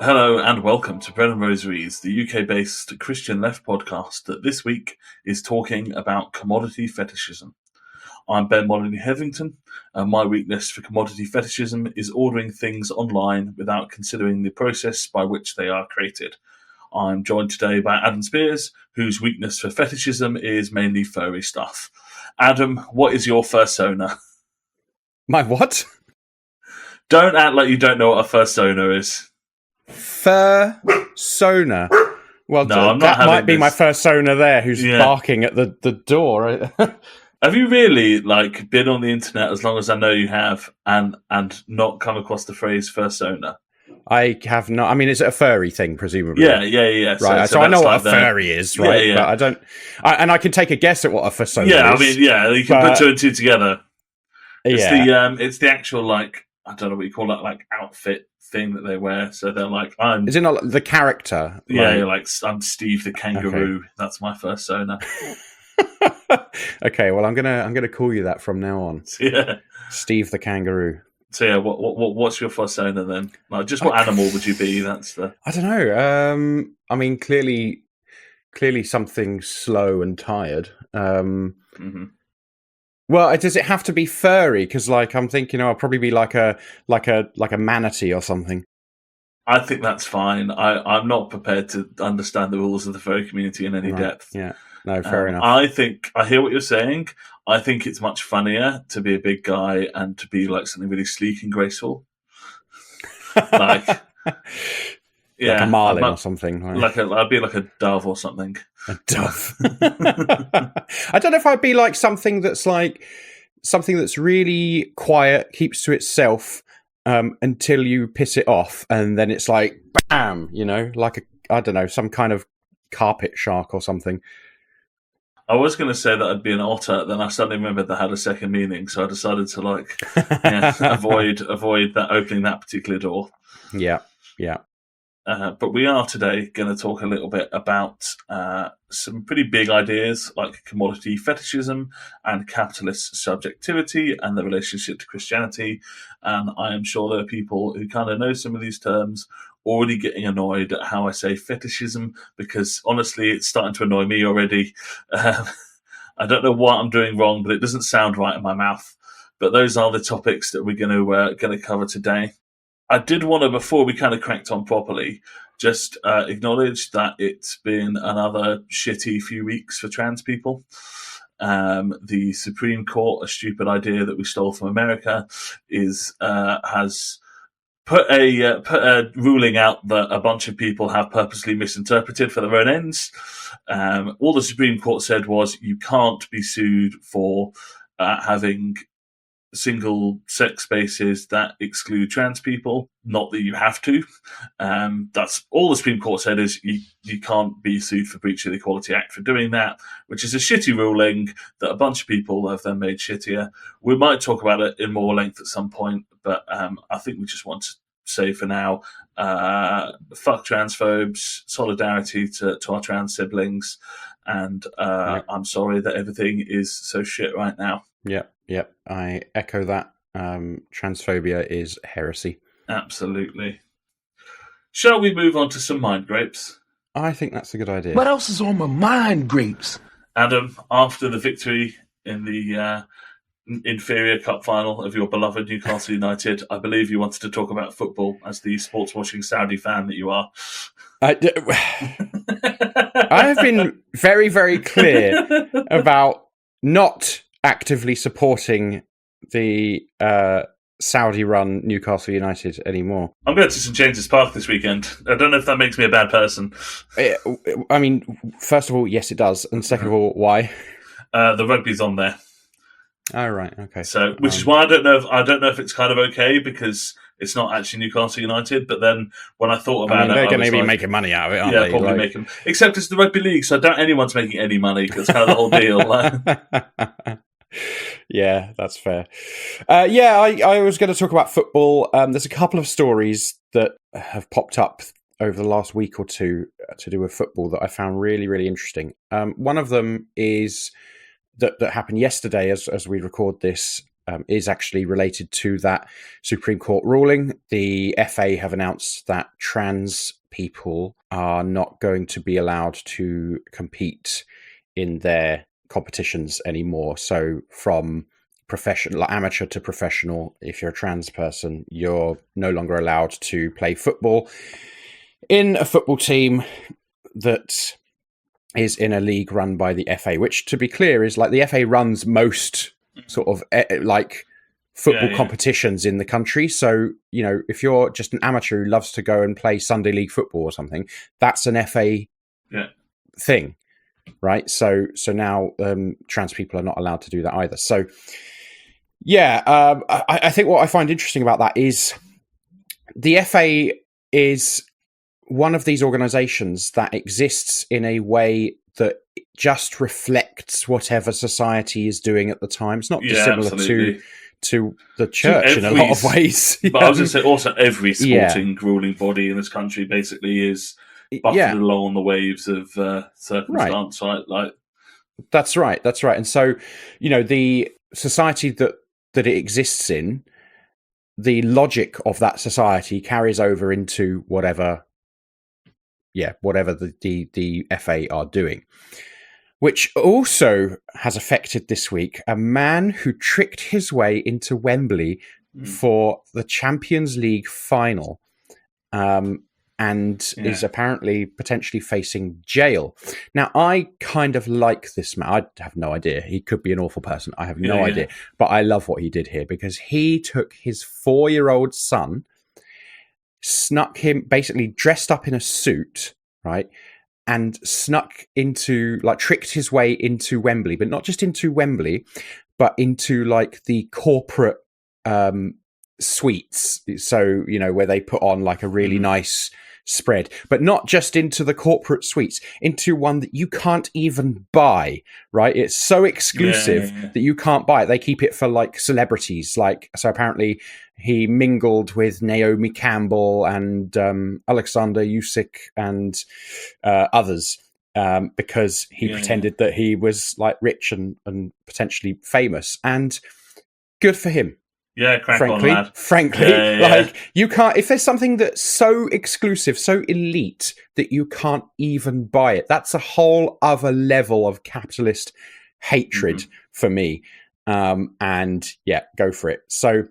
Hello and welcome to Bread and Rosaries, the UK-based Christian left podcast that this week is talking about commodity fetishism. I'm Ben Molyneux-Hetherington, and my weakness for commodity fetishism is ordering things online without considering the process by which they are created. I'm joined today by Adam Spears, whose weakness for fetishism is mainly furry stuff. Adam, what is your fursona? My what? Don't act like you don't know what a fursona is. Fursona. Well, no, that might be my fursona there, who's barking at the door. Have you really been on the internet as long as I know you have, and not come across the phrase fursona? I have not. I mean, is it a furry thing, presumably? Yeah. Right. So I know what a furry is, right? Yeah. But I don't. and I can take a guess at what a fursona is. Yeah, I mean, you can put two and two together. It's the actual I don't know what you call that, outfit thing that they wear. So they're I'm. Is it not the character? Yeah, I'm Steve the Kangaroo. Okay. That's my fursona. Okay, well, I'm gonna call you that from now on. Yeah, Steve the Kangaroo. So yeah, what's your fursona then? Just what animal would you be? That's the. I don't know. I mean, clearly something slow and tired. Mm-hmm. Well, does it have to be furry? Because I'm thinking, I'll probably be like a manatee or something. I think that's fine. I'm not prepared to understand the rules of the furry community in any depth. Yeah. No, fair enough. I hear what you're saying. I think it's much funnier to be a big guy and to be something really sleek and graceful. Like a marlin or something. Right? I'd be like a dove or something. A dove. I don't know if I'd be like something that's really quiet, keeps to itself until you piss it off, and then it's like bam, I don't know, some kind of carpet shark or something. I was going to say that I'd be an otter, then I suddenly remembered that had a second meaning, so I decided to avoid that opening that particular door. Yeah. But we are today going to talk a little bit about some pretty big ideas like commodity fetishism and capitalist subjectivity and the relationship to Christianity. And I am sure there are people who kind of know some of these terms already getting annoyed at how I say fetishism, because honestly, it's starting to annoy me already. I don't know what I'm doing wrong, but it doesn't sound right in my mouth. But those are the topics that we're going to cover today. I did want to, before we kind of cracked on properly, just acknowledge that it's been another shitty few weeks for trans people. The Supreme Court, a stupid idea that we stole from America, has put a ruling out that a bunch of people have purposely misinterpreted for their own ends. All the Supreme Court said was you can't be sued for having single sex spaces that exclude trans people. Not that you have to. That's all the Supreme Court said, is you can't be sued for breach of the Equality Act for doing that, which is a shitty ruling that a bunch of people have then made shittier. We might talk about it in more length at some point, but I think we just want to say for now, fuck transphobes, solidarity to our trans siblings, and I'm sorry that everything is so shit right now. Yep, I echo that. Transphobia is heresy. Absolutely. Shall we move on to some mind grapes? I think that's a good idea. What else is on my mind grapes? Adam, after the victory in the inferior cup final of your beloved Newcastle United, I believe you wanted to talk about football as the sports washing Saudi fan that you are. I have been very, very clear about not actively supporting the Saudi-run Newcastle United anymore. I'm going to St James's Park this weekend. I don't know if that makes me a bad person. I mean, first of all, yes, it does, and second of all, why? The rugby's on there. Oh, right, okay. So, which is why I don't know if it's kind of okay, because it's not actually Newcastle United. But then when I thought about they're going to be making money out of it, aren't they? Yeah, probably making. Except it's the rugby league, so I doubt anyone's making any money. That's kind of the whole deal. Yeah, that's fair. I was going to talk about football. There's a couple of stories that have popped up over the last week or two to do with football that I found really, really interesting. One of them is that happened yesterday as we record this. is actually related to that Supreme Court ruling. The FA have announced that trans people are not going to be allowed to compete in their competitions anymore. So from professional, like amateur to professional, if you're a trans person, you're no longer allowed to play football in a football team that is in a league run by the FA, which, to be clear, is like the FA runs most sort of like football competitions in the country. So, you know, if you're just an amateur who loves to go and play Sunday league football or something, that's an FA thing, right? So now trans people are not allowed to do that either. So, I think what I find interesting about that is the FA is one of these organizations that exists in a way that just reflects whatever society is doing at the time. It's not dissimilar to the church in a lot of ways. But I was going to say also every sporting ruling body in this country basically is buffeted along on the waves of circumstance, right? Like That's right. And so, you know, the society that it exists in, the logic of that society carries over into whatever the FA are doing, which also has affected this week a man who tricked his way into Wembley for the Champions League final, and is apparently potentially facing jail. Now, I kind of like this man. I have no idea. He could be an awful person. I have no idea. But I love what he did here, because he took his 4-year-old son, snuck him, basically dressed up in a suit, right? And snuck into, like, tricked his way into Wembley, but not just into Wembley, but into, like, the corporate suites. So, you know, where they put on, like, a really nice spread, but not just into the corporate suites, into one that you can't even buy, right? It's so exclusive that you can't buy it. They keep it for, like, celebrities. Like, so apparently he mingled with Naomi Campbell and Alexander Usyk and others because he pretended that he was, like, rich and potentially famous. And good for him. Yeah, frankly, on, lad. Like, you can't, if there's something that's so exclusive, so elite that you can't even buy it, that's a whole other level of capitalist hatred for me. And yeah, go for it. So,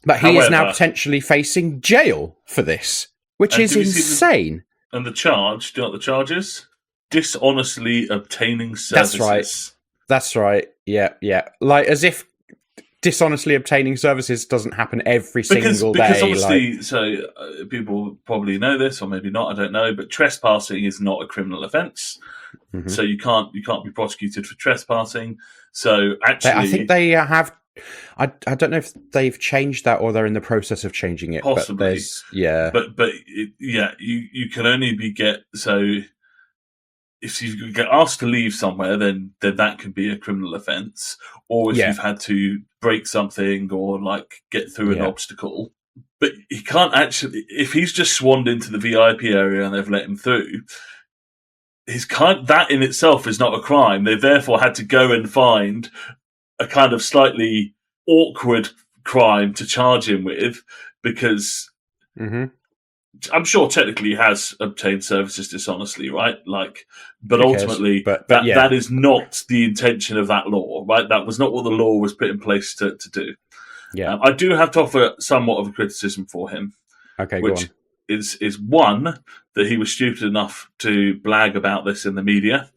but he is now potentially facing jail for this, which is insane. And the charge, do you know what the charge is? Dishonestly obtaining services. That's right. Yeah. Like, as if dishonestly obtaining services doesn't happen every single day. Because obviously, people probably know this, or maybe not, I don't know, but trespassing is not a criminal offence. So you can't be prosecuted for trespassing. So actually, I think they have. I don't know if they've changed that or they're in the process of changing it. Possibly, but you can only so. If you get asked to leave somewhere, then that could be a criminal offence. Or if you've had to break something or, like, get through an obstacle. But he can't actually, if he's just swanned into the VIP area and they've let him through, that in itself is not a crime. They've therefore had to go and find a kind of slightly awkward crime to charge him with, because I'm sure technically he has obtained services dishonestly, right? Like, but ultimately, that is not the intention of that law, right? That was not what the law was put in place to do. Yeah, I do have to offer somewhat of a criticism for him. Okay, which is one, that he was stupid enough to blag about this in the media.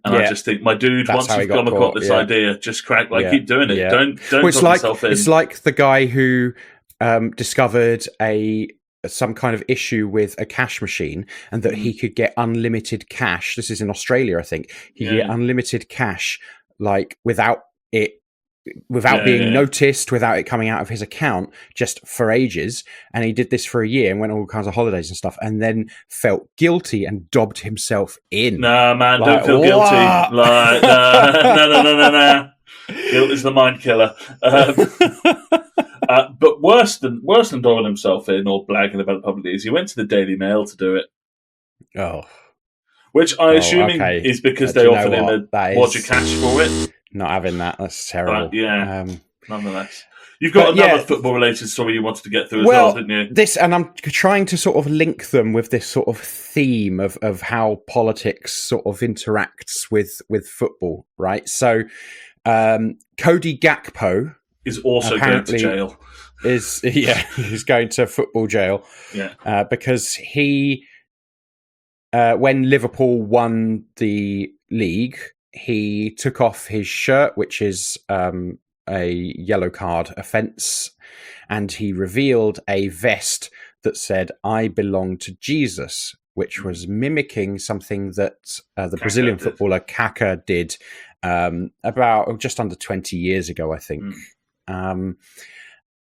And I just think, my dude, once you've come across this idea, just keep doing it. Don't put yourself in. It's like the guy who discovered some kind of issue with a cash machine, and that he could get unlimited cash. This is in Australia, I think. He could get unlimited cash, like, without being noticed, without it coming out of his account, just for ages. And he did this for a year and went on all kinds of holidays and stuff, and then felt guilty and dobbed himself in. Nah, man, like, don't feel guilty. Like, no. Guilt is the mind killer. But worse than dogging himself in or blagging about it publicly is he went to the Daily Mail to do it. Oh. Which I assuming is because they offered him a wad of cash for it. Not having that. That's terrible. But, nonetheless. You've got another football-related story you wanted to get through as well, didn't you? And I'm trying to sort of link them with this sort of theme of how politics sort of interacts with football, right? So, Cody Gakpo is also going to jail. He's going to football jail. Yeah, because he, when Liverpool won the league, he took off his shirt, which is a yellow card offence, and he revealed a vest that said, "I belong to Jesus," which was mimicking something that the Brazilian footballer Kaká did about just under 20 years ago, I think.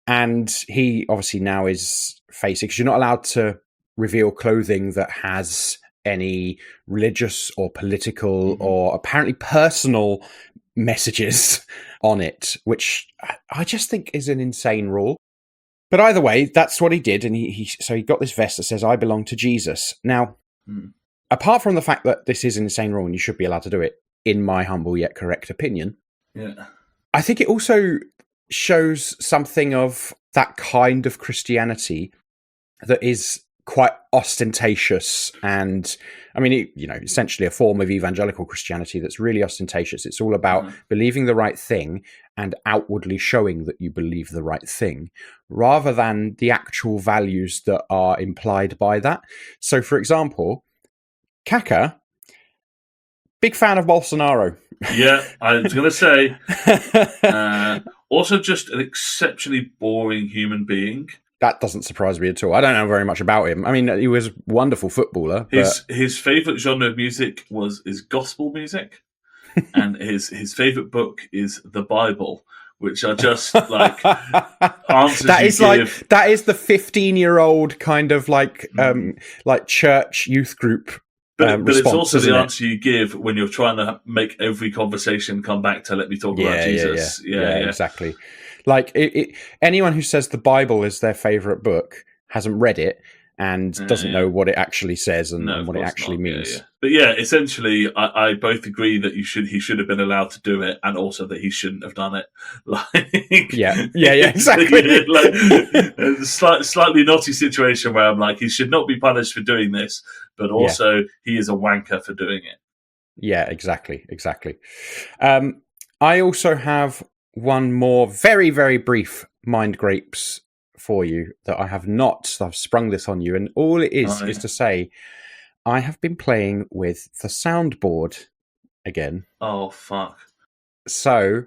And he obviously now is facing, because you're not allowed to reveal clothing that has any religious or political or apparently personal messages on it, which I just think is an insane rule. But either way, that's what he did, and he got this vest that says, "I belong to Jesus." Now, apart from the fact that this is an insane rule and you should be allowed to do it, in my humble yet correct opinion, I think it also shows something of that kind of Christianity that is quite ostentatious, and I mean, essentially a form of evangelical Christianity that's really ostentatious. It's all about believing the right thing and outwardly showing that you believe the right thing, rather than the actual values that are implied by that. So, for example, Kaká, big fan of Bolsonaro. Yeah, I was going to say. Also, just an exceptionally boring human being. That doesn't surprise me at all. I don't know very much about him. I mean, he was a wonderful footballer. His favourite genre of music is gospel music, and his favourite book is the Bible, which are just like answers that is give. That is the 15-year-old kind of like church youth group. But it's also the answer you give when you're trying to make every conversation come back to let me talk about Jesus. Yeah, exactly. Like anyone who says the Bible is their favourite book hasn't read it and doesn't know what it actually says and what it actually means. Yeah. But yeah, essentially, I both agree that he should have been allowed to do it, and also that he shouldn't have done it. Exactly. A slightly naughty situation where I'm like, he should not be punished for doing this, but also he is a wanker for doing it. Yeah, exactly. I also have one more very, very brief mind grapes for you that I have not. I've sprung this on you, and all it is to say I have been playing with the soundboard again. Oh, fuck. So,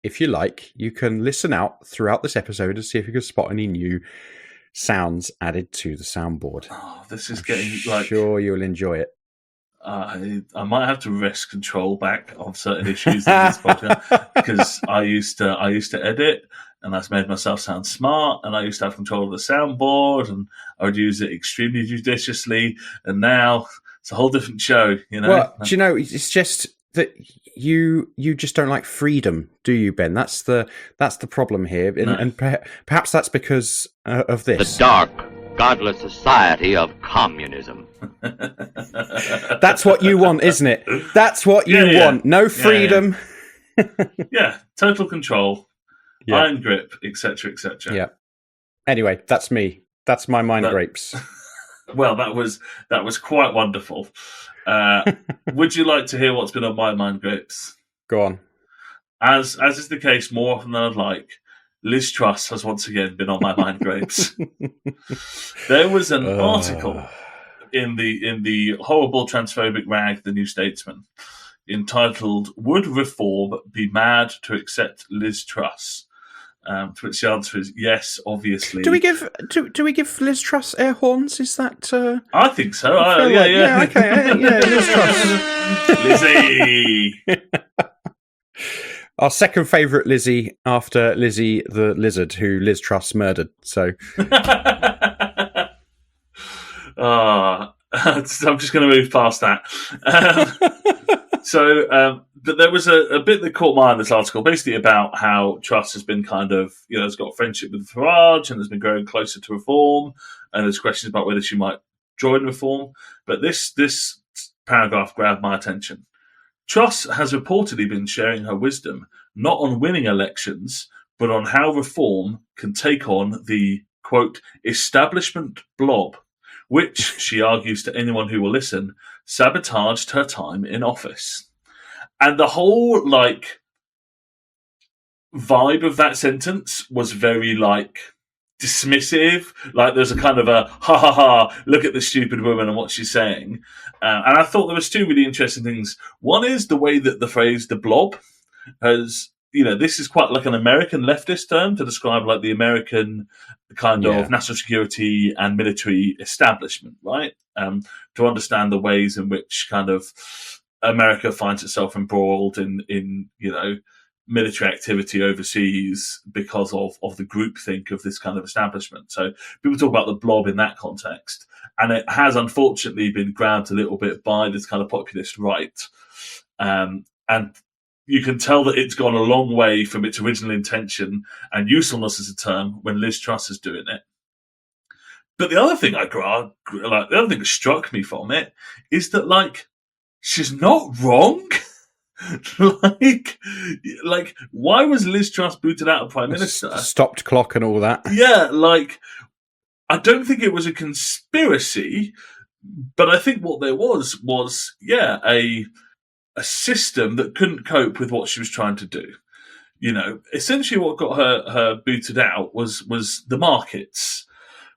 if you like, you can listen out throughout this episode and see if you can spot any new sounds added to the soundboard. Oh, this is I'm sure you'll enjoy it. I might have to wrest control back on certain issues in this podcast, because I used to edit, and that's made myself sound smart, and I used to have control of the soundboard, and I would use it extremely judiciously, and now it's a whole different show, Well, do you know, it's just that you just don't like freedom, do you, Ben? That's the problem here, and perhaps that's because of this. The dark, godless society of communism. That's what you want, isn't it? That's what you want. No freedom. Yeah, total control, iron grip, etc., etc. Yeah. Anyway, that's me. That's my mind grapes. Well, that was quite wonderful. Would you like to hear what's been on my mind grapes? Go on. As is the case more often than I'd like, Liz Truss has once again been on my mind grapes. There was an article in the horrible transphobic rag, The New Statesman, entitled "Would Reform Be Mad to Accept Liz Truss?" To which the answer is yes, obviously. Do we give Liz Truss air horns? Is that? I think so. Yeah. Okay. Liz Truss. Lizzie. Our second favourite Lizzie after Lizzie the Lizard, who Liz Truss murdered. So. I'm just going to move past that. But there was a bit that caught my eye in this article, basically about how Truss has been kind of, has got a friendship with Farage and has been growing closer to reform, and there's questions about whether she might join reform. But this paragraph grabbed my attention. Truss has reportedly been sharing her wisdom, not on winning elections, but but on how reform can take on the, quote, establishment blob, which, she argues to anyone who will listen, sabotaged her time in office. And the whole, like, vibe of that sentence was very, like, dismissive. Like, there's a kind of a, ha ha ha, look at this stupid woman and what she's saying. And I thought there was two really interesting things. One is the way that the phrase the blob has, this is quite like an American leftist term to describe like the American kind of national security and military establishment, right? To understand the ways in which kind of America finds itself embroiled in military activity overseas because of the groupthink of this kind of establishment. So people talk about the blob in that context, and it has unfortunately been grabbed a little bit by this kind of populist right. And you can tell that it's gone a long way from its original intention and usefulness as a term when Liz Truss is doing it. But the other thing the other thing that struck me from it is that, like, she's not wrong. like, why was Liz Truss booted out of Prime Minister? Stopped clock and all that. Yeah, like, I don't think it was a conspiracy, but I think what there was a system that couldn't cope with what she was trying to do. Essentially what got her booted out was the markets,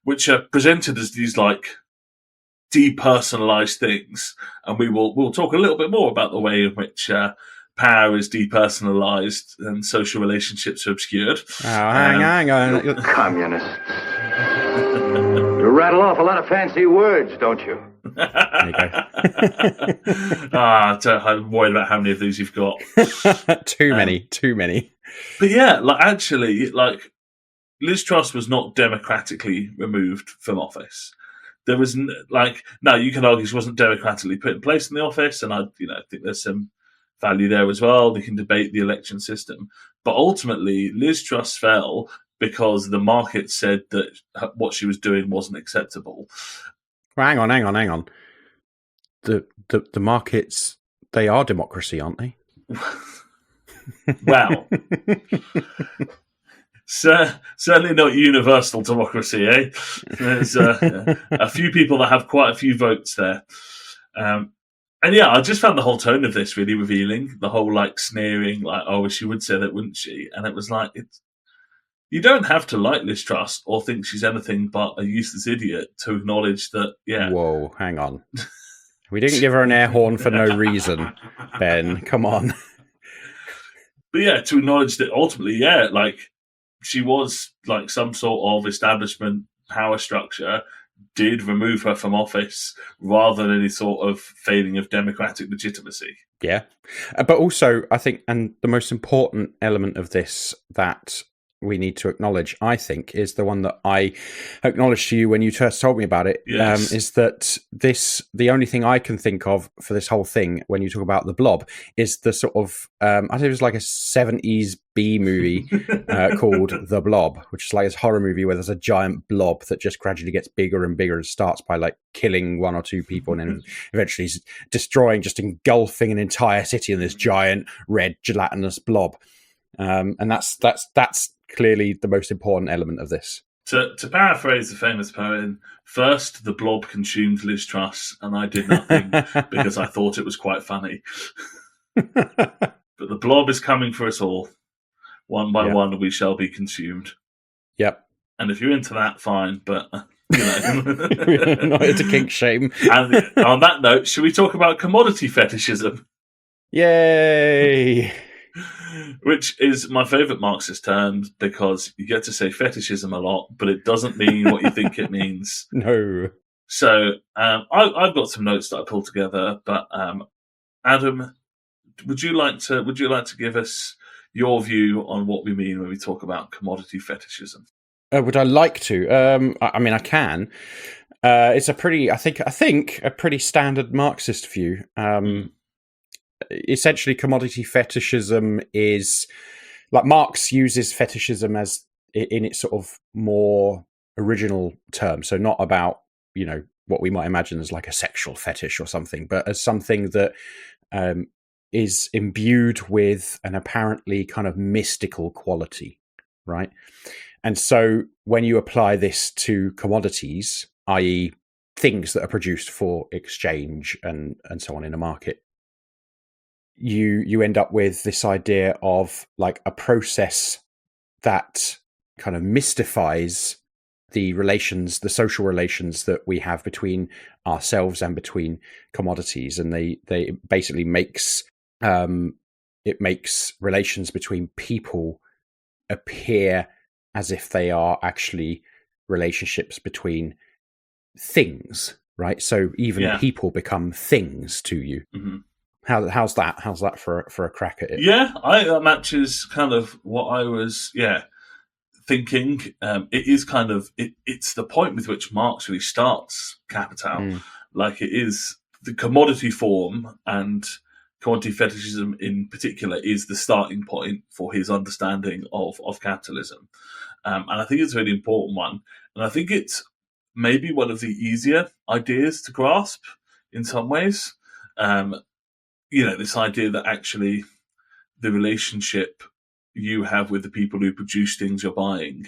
which are presented as these, like, depersonalized things. And we'll talk a little bit more about the way in which power is depersonalized and social relationships are obscured. Oh, hang on. Communists. You rattle off a lot of fancy words, don't you? There you go. I'm worried about how many of these you've got. Too many. But yeah, actually, Liz Truss was not democratically removed from office. There was now you can argue she wasn't democratically put in place in the office, and I think there's some value there as well. You can debate the election system, but ultimately Liz Truss fell because the market said that what she was doing wasn't acceptable. Well, hang on. The markets, they are democracy, aren't they? Well, certainly not universal democracy, eh? There's a few people that have quite a few votes there. And yeah, I just found the whole tone of this really revealing. The whole, like, sneering, like, oh, she would say that, wouldn't she? And it was like, you don't have to like Liz Truss or think she's anything but a useless idiot to acknowledge that, yeah. Whoa, hang on. We didn't give her an air horn for no reason, Ben. Come on. But yeah, to acknowledge that ultimately, yeah, like, she was, like, some sort of establishment power structure did remove her from office rather than any sort of failing of democratic legitimacy. Yeah. But also, I think, and the most important element of this that we need to acknowledge, I think, is the one that I acknowledged to you when you first told me about it. Yes. Is that the only thing I can think of for this whole thing when you talk about the blob is the sort of I think it was like a 70s B movie called The Blob, which is like this horror movie where there's a giant blob that just gradually gets bigger and bigger and starts by, like, killing one or two people and then eventually destroying, just engulfing an entire city in this giant red gelatinous blob. And that's clearly the most important element of this. To paraphrase the famous poem, first the blob consumed Liz Truss, and I did nothing because I thought it was quite funny. But the blob is coming for us all. One by one, we shall be consumed. Yep. And if you're into that, fine, but, Not into kink shame. And on that note, should we talk about commodity fetishism? Yay! Which is my favourite Marxist term because you get to say fetishism a lot, but it doesn't mean what you think it means. No. So I've got some notes that I pulled together, but Adam, would you like to give us your view on what we mean when we talk about commodity fetishism? Would I like to? I mean, I can. It's a pretty standard Marxist view. Essentially, commodity fetishism is, like, Marx uses fetishism as in its sort of more original term. So not about, what we might imagine as like a sexual fetish or something, but as something that is imbued with an apparently kind of mystical quality. right? And so when you apply this to commodities, i.e. things that are produced for exchange and so on in a market, you end up with this idea of like a process that kind of mystifies the relations, the social relations that we have between ourselves and between commodities, and they basically makes it makes relations between people appear as if they are actually relationships between things, right? So even people become things to you. Mm-hmm. How's that for a crack at it? Yeah, that matches kind of what I was thinking. It is kind of it's the point with which Marx really starts Capital. Like, it is the commodity form, and commodity fetishism in particular is the starting point for his understanding of capitalism. And I think it's a really important one. And I think it's maybe one of the easier ideas to grasp in some ways. This idea that actually the relationship you have with the people who produce things you're buying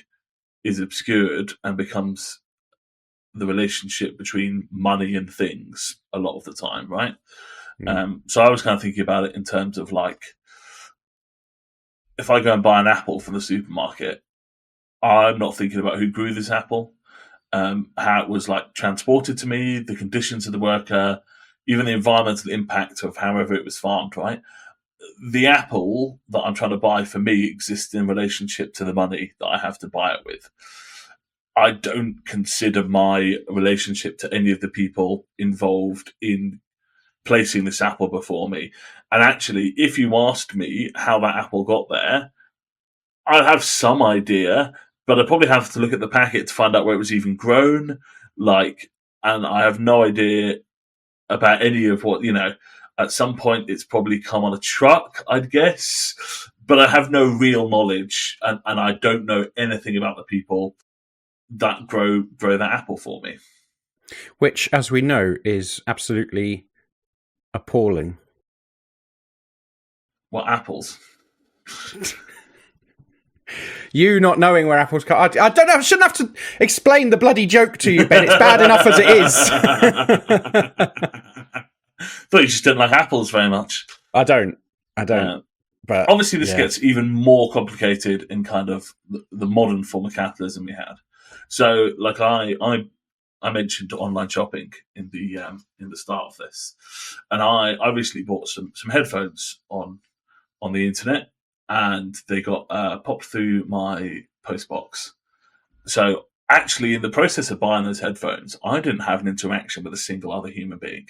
is obscured and becomes the relationship between money and things a lot of the time, right? So I was kind of thinking about it in terms of, like, if I go and buy an apple from the supermarket, I'm not thinking about who grew this apple, how it was like transported to me, the conditions of the worker, even the environmental impact of however it was farmed, right? The apple that I'm trying to buy for me exists in relationship to the money that I have to buy it with. I don't consider my relationship to any of the people involved in placing this apple before me. And actually, if you asked me how that apple got there, I'd have some idea, but I'd probably have to look at the packet to find out where it was even grown. And I have no idea about any of what, at some point it's probably come on a truck, I'd guess, but I have no real knowledge, and I don't know anything about the people that grow that apple for me. Which, as we know, is absolutely appalling. What apples? You not knowing where apples come. I don't know. I shouldn't have to explain the bloody joke to you, Ben. It's bad enough as it is. But you just don't like apples very much. I don't. But obviously, this gets even more complicated in kind of the modern form of capitalism we had. So, like, I mentioned online shopping in the start of this, and I recently bought some headphones on the internet, and they got popped through my post box. So, actually, in the process of buying those headphones, I didn't have an interaction with a single other human being.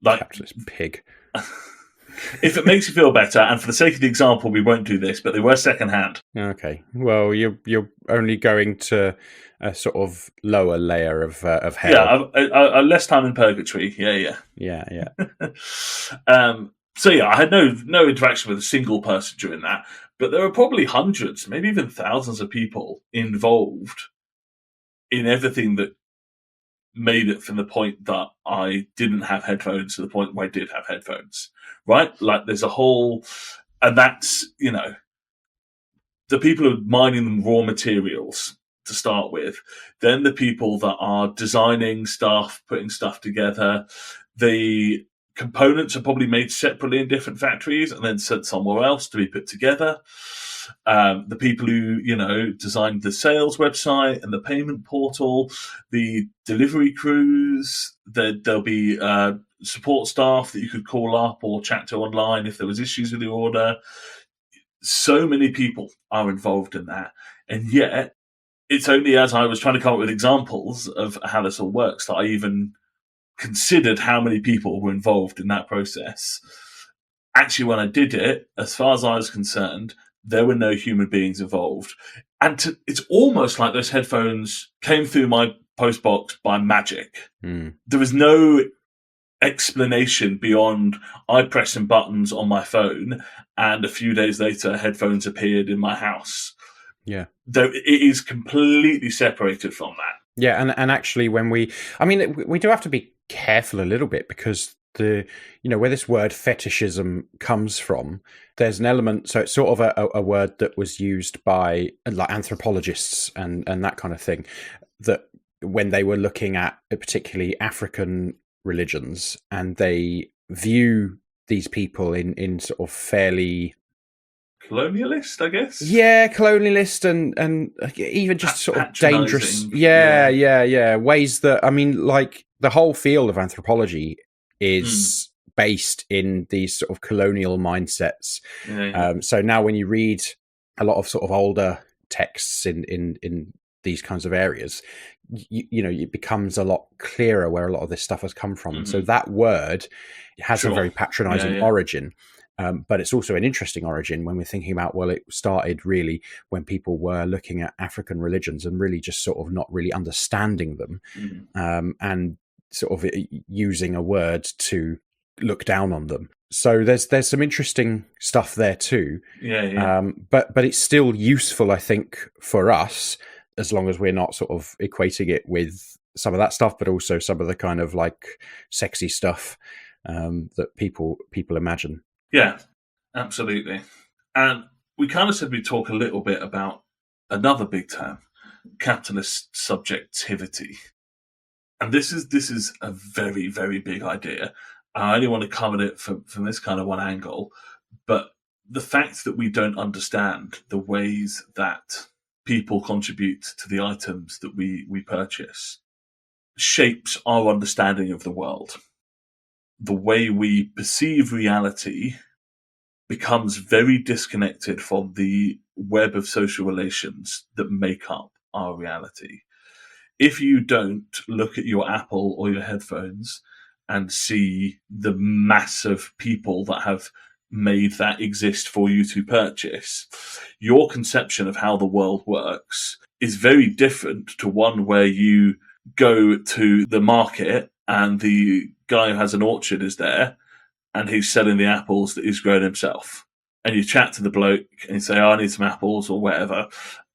Like, capitalist pig. If it makes you feel better, and for the sake of the example, we won't do this, but they were secondhand. Okay. Well, you're only going to a sort of lower layer of hell. Yeah, less time in purgatory. Yeah. So I had no interaction with a single person during that, but there were probably hundreds, maybe even thousands of people involved in everything that made it from the point that I didn't have headphones to the point where I did have headphones, right? Like, there's a whole, and that's, the people who are mining the raw materials to start with, then the people that are designing stuff, putting stuff together, the components are probably made separately in different factories and then sent somewhere else to be put together. The people who, designed the sales website and the payment portal, the delivery crews, there'll be support staff that you could call up or chat to online if there was issues with the order. So many people are involved in that. And yet, it's only as I was trying to come up with examples of how this all works that I even considered how many people were involved in that process. Actually, when I did it, as far as I was concerned, there were no human beings involved. And it's almost like those headphones came through my postbox by magic. There was no explanation beyond I pressed some buttons on my phone and a few days later headphones appeared in my house. Yeah. Though it is completely separated from that. Yeah, and actually when we do have to be careful a little bit, because where this word fetishism comes from. There's an element, so it's sort of a word that was used by like anthropologists and that kind of thing, that when they were looking at particularly African religions, and they view these people in sort of fairly colonialist, I guess. Yeah, colonialist and even just sort of dangerous. Yeah. Ways that, I mean, like the whole field of anthropology is based in these sort of colonial mindsets. So now when you read a lot of sort of older texts in these kinds of areas, you know, it becomes a lot clearer where a lot of this stuff has come from. And so that word has a very patronizing origin. But it's also an interesting origin when we're thinking about, well, it started really when people were looking at African religions and really just sort of not really understanding them, and sort of using a word to look down on them. So there's some interesting stuff there too. But it's still useful, I think, for us, as long as we're not sort of equating it with some of that stuff, but also some of the kind of like sexy stuff that people imagine. Yeah, absolutely. And we kind of said we'd talk a little bit about another big term, capitalist subjectivity. And this is a very, very big idea. I only want to cover it from this kind of one angle, but the fact that we don't understand the ways that people contribute to the items that we purchase shapes our understanding of the world. The way we perceive reality becomes very disconnected from the web of social relations that make up our reality. If you don't look at your Apple or your headphones and see the mass of people that have made that exist for you to purchase, your conception of how the world works is very different to one where you go to the market and the guy who has an orchard is there and he's selling the apples that he's grown himself. And you chat to the bloke and you say, I need some apples or whatever.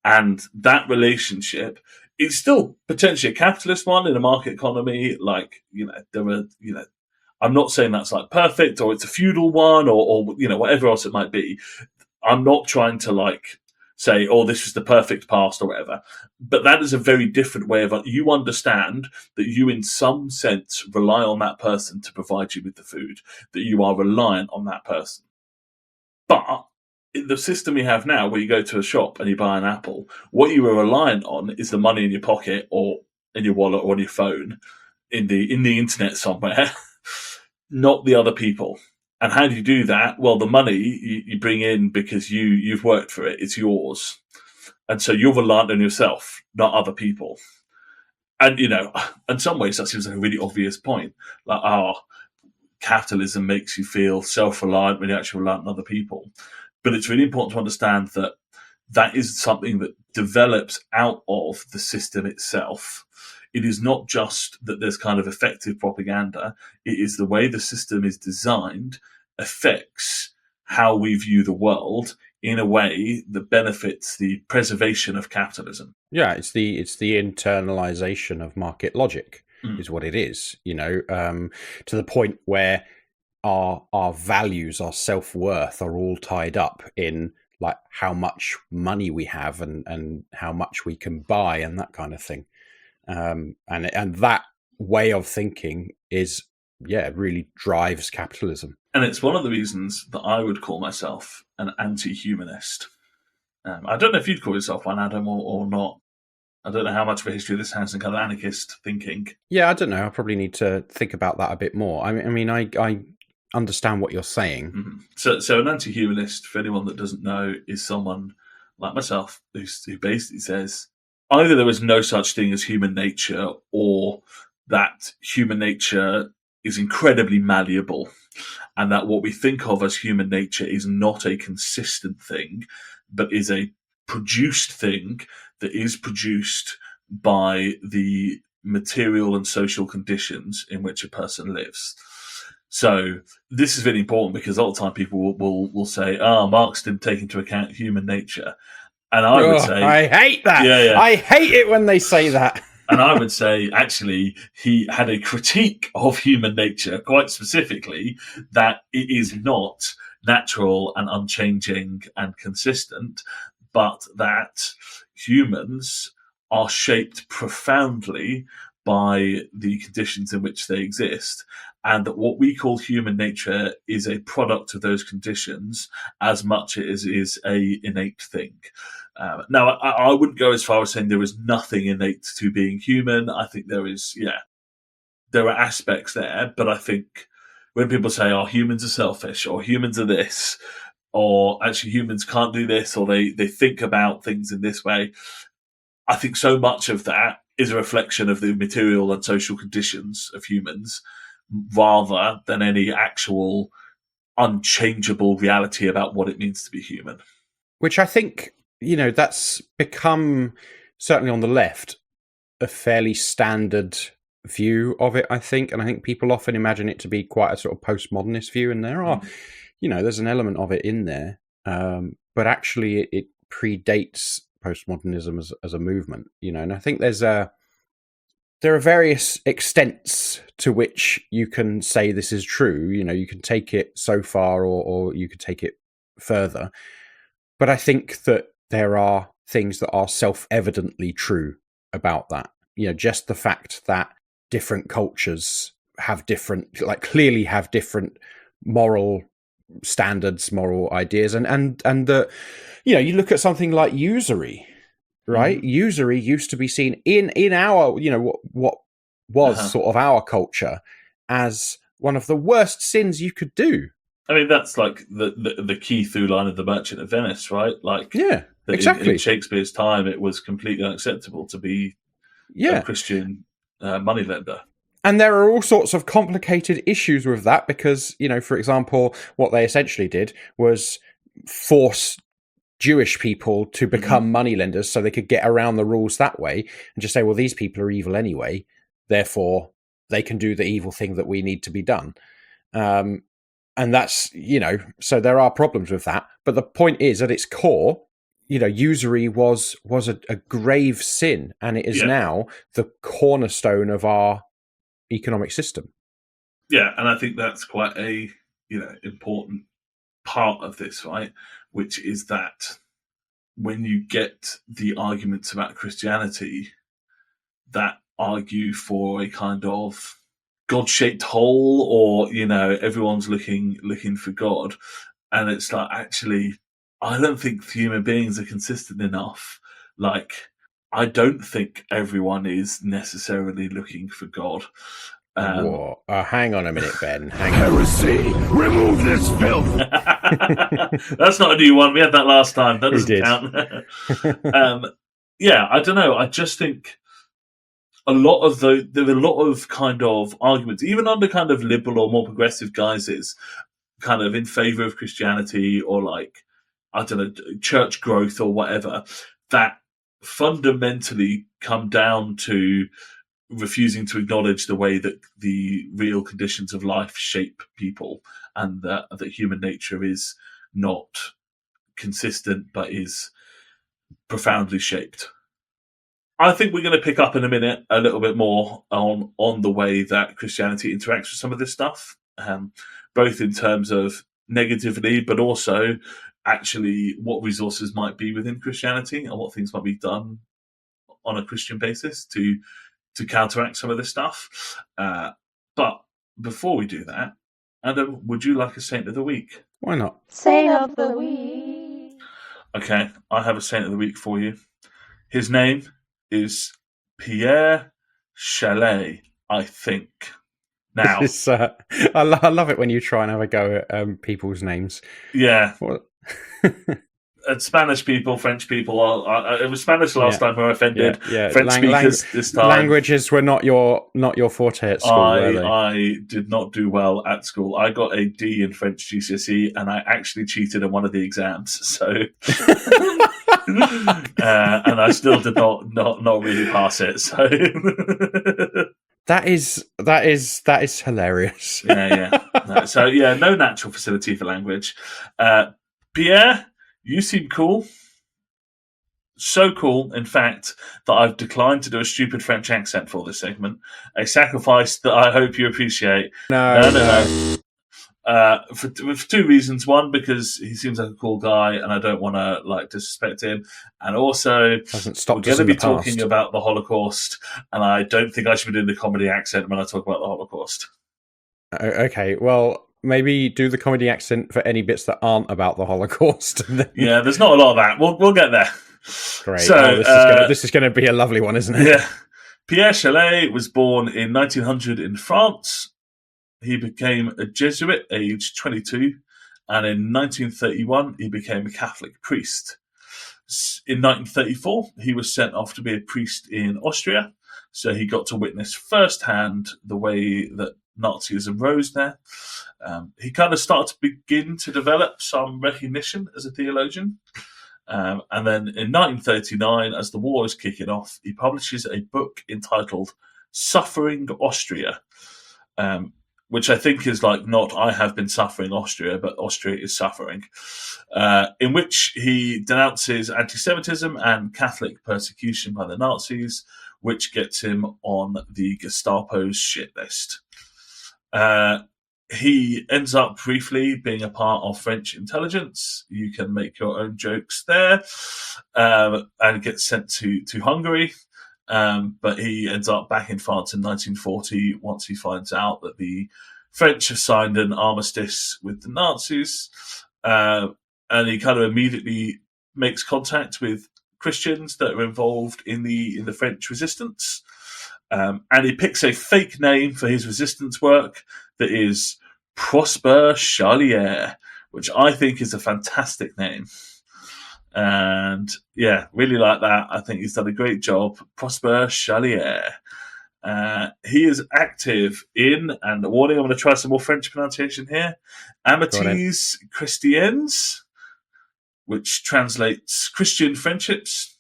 And that relationship is still potentially a capitalist one in a market economy. Like, I'm not saying that's like perfect or it's a feudal one or whatever else it might be. I'm not trying to like say, oh, this is the perfect past or whatever. But that is a very different way of, you understand that you in some sense rely on that person to provide you with the food, that you are reliant on that person. But in the system we have now, where you go to a shop and you buy an apple, what you are reliant on is the money in your pocket or in your wallet or on your phone, in the internet somewhere, not the other people. And how do you do that? Well, the money you bring in because you've worked for it. It's yours. And so you're reliant on yourself, not other people. And, in some ways that seems like a really obvious point. Like, capitalism makes you feel self-reliant when you actually rely on other people. But it's really important to understand that that is something that develops out of the system itself. It is not just that there's kind of effective propaganda. It is the way the system is designed affects how we view the world in a way that benefits the preservation of capitalism. Yeah, it's the internalization of market logic is what it is, to the point where our values, our self-worth are all tied up in like how much money we have and how much we can buy and that kind of thing. And that way of thinking is, really drives capitalism. And it's one of the reasons that I would call myself an anti-humanist. I don't know if you'd call yourself one, Adam, or not. I don't know how much of a history this has in kind of anarchist thinking. Yeah, I don't know. I probably need to think about that a bit more. I mean, I understand what you're saying. Mm-hmm. So an anti-humanist, for anyone that doesn't know, is someone like myself who basically says either there is no such thing as human nature, or that human nature is incredibly malleable, and that what we think of as human nature is not a consistent thing, but is a produced thing that is produced by the material and social conditions in which a person lives. So this is really important because all the time people will say, Marx didn't take into account human nature. And I would say... I hate that. Yeah. I hate it when they say that. And I would say, actually, he had a critique of human nature, quite specifically, that it is not natural and unchanging and consistent, but that humans are shaped profoundly by the conditions in which they exist, and that what we call human nature is a product of those conditions as much as it is a innate thing. Now, I wouldn't go as far as saying there is nothing innate to being human. I think there is, there are aspects there, but I think when people say, "Oh, humans are selfish," or "humans are this," or "actually humans can't do this," or they think about things in this way, I think so much of that is a reflection of the material and social conditions of humans, rather than any actual unchangeable reality about what it means to be human. Which I think, that's become, certainly on the left, a fairly standard view of it, I think. And I think people often imagine it to be quite a sort of postmodernist view. And there are, there's an element of it in there. But actually it predates postmodernism as a movement, and I think there are various extents to which you can say this is true. You can take it so far or you could take it further. But I think that there are things that are self-evidently true about that. Just the fact that different cultures have clearly have different moral standards, moral ideas, and that, you look at something like usury, right? Mm-hmm. Usury used to be seen in our, what was sort of our culture as one of the worst sins you could do. I mean, that's like the key through line of The Merchant of Venice, right? Like, yeah, exactly. In Shakespeare's time, it was completely unacceptable to be a Christian moneylender. And there are all sorts of complicated issues with that because, for example, what they essentially did was force Jewish people to become moneylenders so they could get around the rules that way and just say, well, these people are evil anyway, therefore they can do the evil thing that we need to be done. And that's, so there are problems with that. But the point is, at its core, usury was a grave sin, and it is now the cornerstone of our economic system. Yeah, and I think that's quite a important part of this, right? Which is that when you get the arguments about Christianity that argue for a kind of God-shaped hole, or everyone's looking for God, and it's like, actually, I don't think human beings are consistent enough. Like, I don't think everyone is necessarily looking for God. Hang on a minute, Ben. Heresy! Remove this filth! That's not a new one. We had that last time. That doesn't count. I don't know. I just think there are a lot of kind of arguments, even under kind of liberal or more progressive guises, kind of in favor of Christianity or like, I don't know, church growth or whatever, that fundamentally come down to refusing to acknowledge the way that the real conditions of life shape people, and that human nature is not consistent but is profoundly shaped. I think we're going to pick up in a minute a little bit more on the way that Christianity interacts with some of this stuff, both in terms of negatively, but also actually what resources might be within Christianity and what things might be done on a Christian basis to counteract some of this stuff. But before we do that, Adam, would you like a Saint of the Week? Why not? Saint of the Week. Okay, I have a Saint of the Week for you. His name is Pierre Chalet, I think. Now, I love it when you try and have a go at people's names. Yeah. Spanish people, French people. It was Spanish last time we were offended. French speakers this time. Languages were not your forte at school, were they? I did not do well at school. I got a D in French GCSE, and I actually cheated on one of the exams. So, and I still did not really pass it. So. That is hilarious. Yeah. So no natural facility for language. Pierre, you seem cool. so cool, in fact, that I've declined to do a stupid French accent for this segment. A sacrifice that I hope you appreciate. No. For two reasons. One, because he seems like a cool guy, and I don't want to disrespect him. And also, we're going to be talking about the Holocaust, and I don't think I should be doing the comedy accent when I talk about the Holocaust. Okay, well, maybe do the comedy accent for any bits that aren't about the Holocaust. Yeah, there's not a lot of that. We'll get there. Great. So this is going to be a lovely one, isn't it? Yeah. Pierre Chalet was born in 1900 in France. He became a Jesuit aged 22, and in 1931 he became a Catholic priest. In 1934 he was sent off to be a priest in Austria, so he got to witness firsthand the way that Nazism rose there. He kind of started to begin to develop some recognition as a theologian. And then in 1939, as the war is kicking off, he publishes a book entitled Suffering Austria, which I think is not I have been suffering Austria, but Austria is suffering, in which he denounces anti-Semitism and Catholic persecution by the Nazis, which gets him on the Gestapo's shit list. He ends up briefly being a part of French intelligence. You can make your own jokes there, and gets sent to Hungary. But he ends up back in France in 1940 once he finds out that the French have signed an armistice with the Nazis. And he kind of immediately makes contact with Christians that are involved in the French resistance. And he picks a fake name for his resistance work that is Prosper Charlier, which I think is a fantastic name. And yeah, really like that. I think he's done a great job. Prosper Charlier. He is active in, and warning, I'm going to try some more French pronunciation here, Amitiés Chrétiennes, which translates Christian friendships.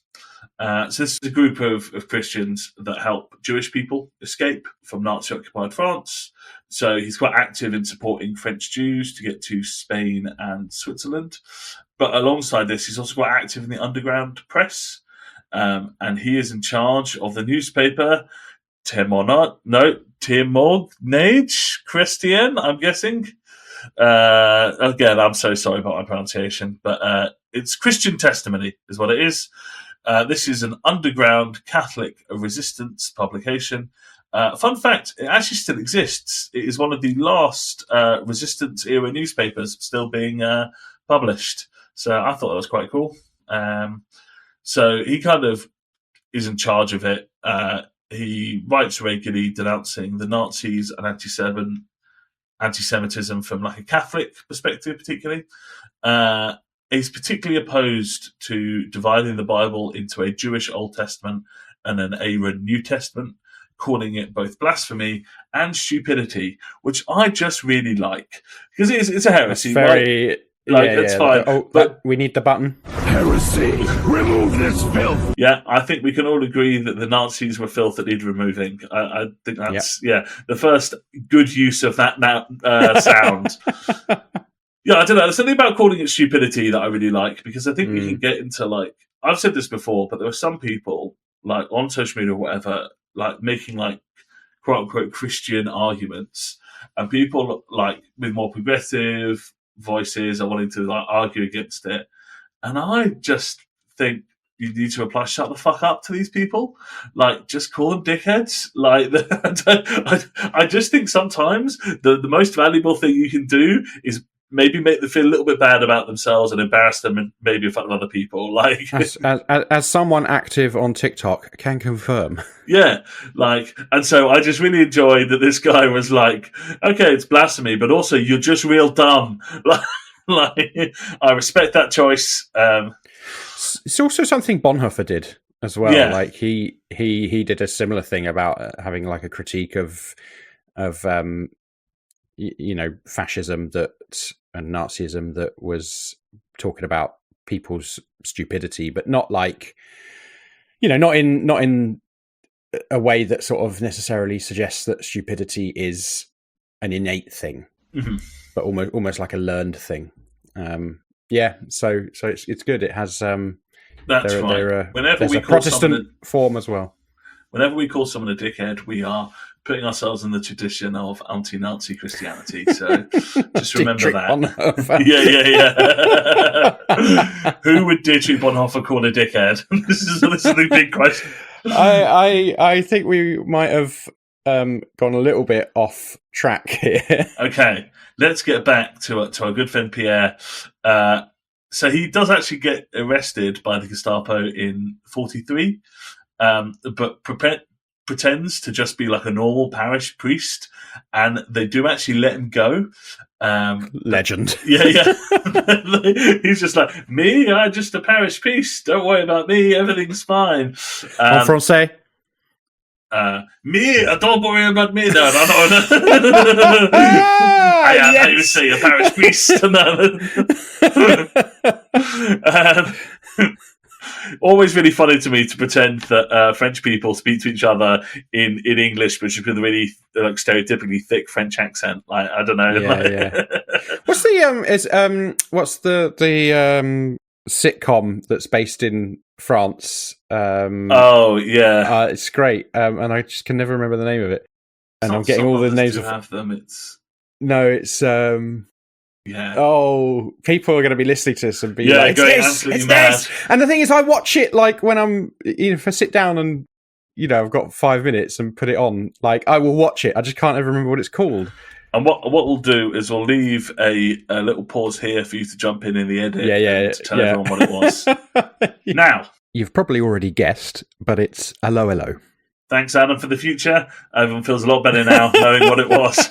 So this is a group of Christians that help Jewish people escape from Nazi-occupied France. So he's quite active in supporting French Jews to get to Spain and Switzerland. But alongside this, he's also quite active in the underground press. And he is in charge of the newspaper Témoignage Chrétien, I'm guessing. Again, I'm so sorry about my pronunciation, but it's Christian Testimony is what it is. This is an underground Catholic resistance publication. Fun fact, it actually still exists. It is one of the last resistance-era newspapers still being published. So I thought that was quite cool. So he kind of is in charge of it. He writes regularly denouncing the Nazis and anti-Semitism from a Catholic perspective, particularly. He's particularly opposed to dividing the Bible into a Jewish Old Testament and an Aaron New Testament, calling it both blasphemy and stupidity, which I just really like, because it's a heresy. That's very... It's fine. But we need the button. Heresy! Remove this filth! Yeah, I think we can all agree that the Nazis were filth that need removing. I think that's the first good use of that sound. Yeah, I don't know. There's something about calling it stupidity that I really like, because I think we can get into I've said this before, but there are some people on social media or whatever, making quote unquote Christian arguments, and people with more progressive voices are wanting to argue against it, and I just think you need to apply shut the fuck up to these people. Just call them dickheads. I just think sometimes the most valuable thing you can do is maybe make them feel a little bit bad about themselves and embarrass them maybe in front of other people. As someone active on TikTok can confirm. Yeah, and so I just really enjoyed that this guy was okay, it's blasphemy, but also you're just real dumb. I respect that choice. It's also something Bonhoeffer did as well. Yeah. He did a similar thing about having a critique of fascism and Nazism that was talking about people's stupidity, but not not in a way that sort of necessarily suggests that stupidity is an innate thing, but almost like a learned thing. So it's good. It has That's right. Whenever there's we a call Protestant form as well. Whenever we call someone a dickhead, we are putting ourselves in the tradition of anti-Nazi Christianity. So just remember that. Yeah. Who would Dietrich Bonhoeffer call a dickhead? This is the big question. I think we might have gone a little bit off track here. Okay, let's get back to our good friend Pierre. So he does actually get arrested by the Gestapo in 1943. But pretends to just be like a normal parish priest, and they do actually let him go. Legend. Yeah. He's just like, me? I'm just a parish priest. Don't worry about me. Everything's fine. En français? Me? Don't worry about me. No. I would say a parish priest. Always really funny to me to pretend that French people speak to each other in English, but just with a really like stereotypically thick French accent. Like, I don't know. Yeah. What's the sitcom that's based in France? It's great, and I just can never remember the name of it. And I'm getting all the names of them. Yeah. Oh, people are going to be listening to this and be like, it's this. And the thing is, I watch it like when I'm, if I sit down and, I've got 5 minutes and put it on, like I will watch it. I just can't ever remember what it's called. And what we'll do is we'll leave a little pause here for you to jump in the edit to tell everyone what it was. Now. You've probably already guessed, but it's Hello Hello. Thanks, Adam, for the future. Everyone feels a lot better now knowing what it was.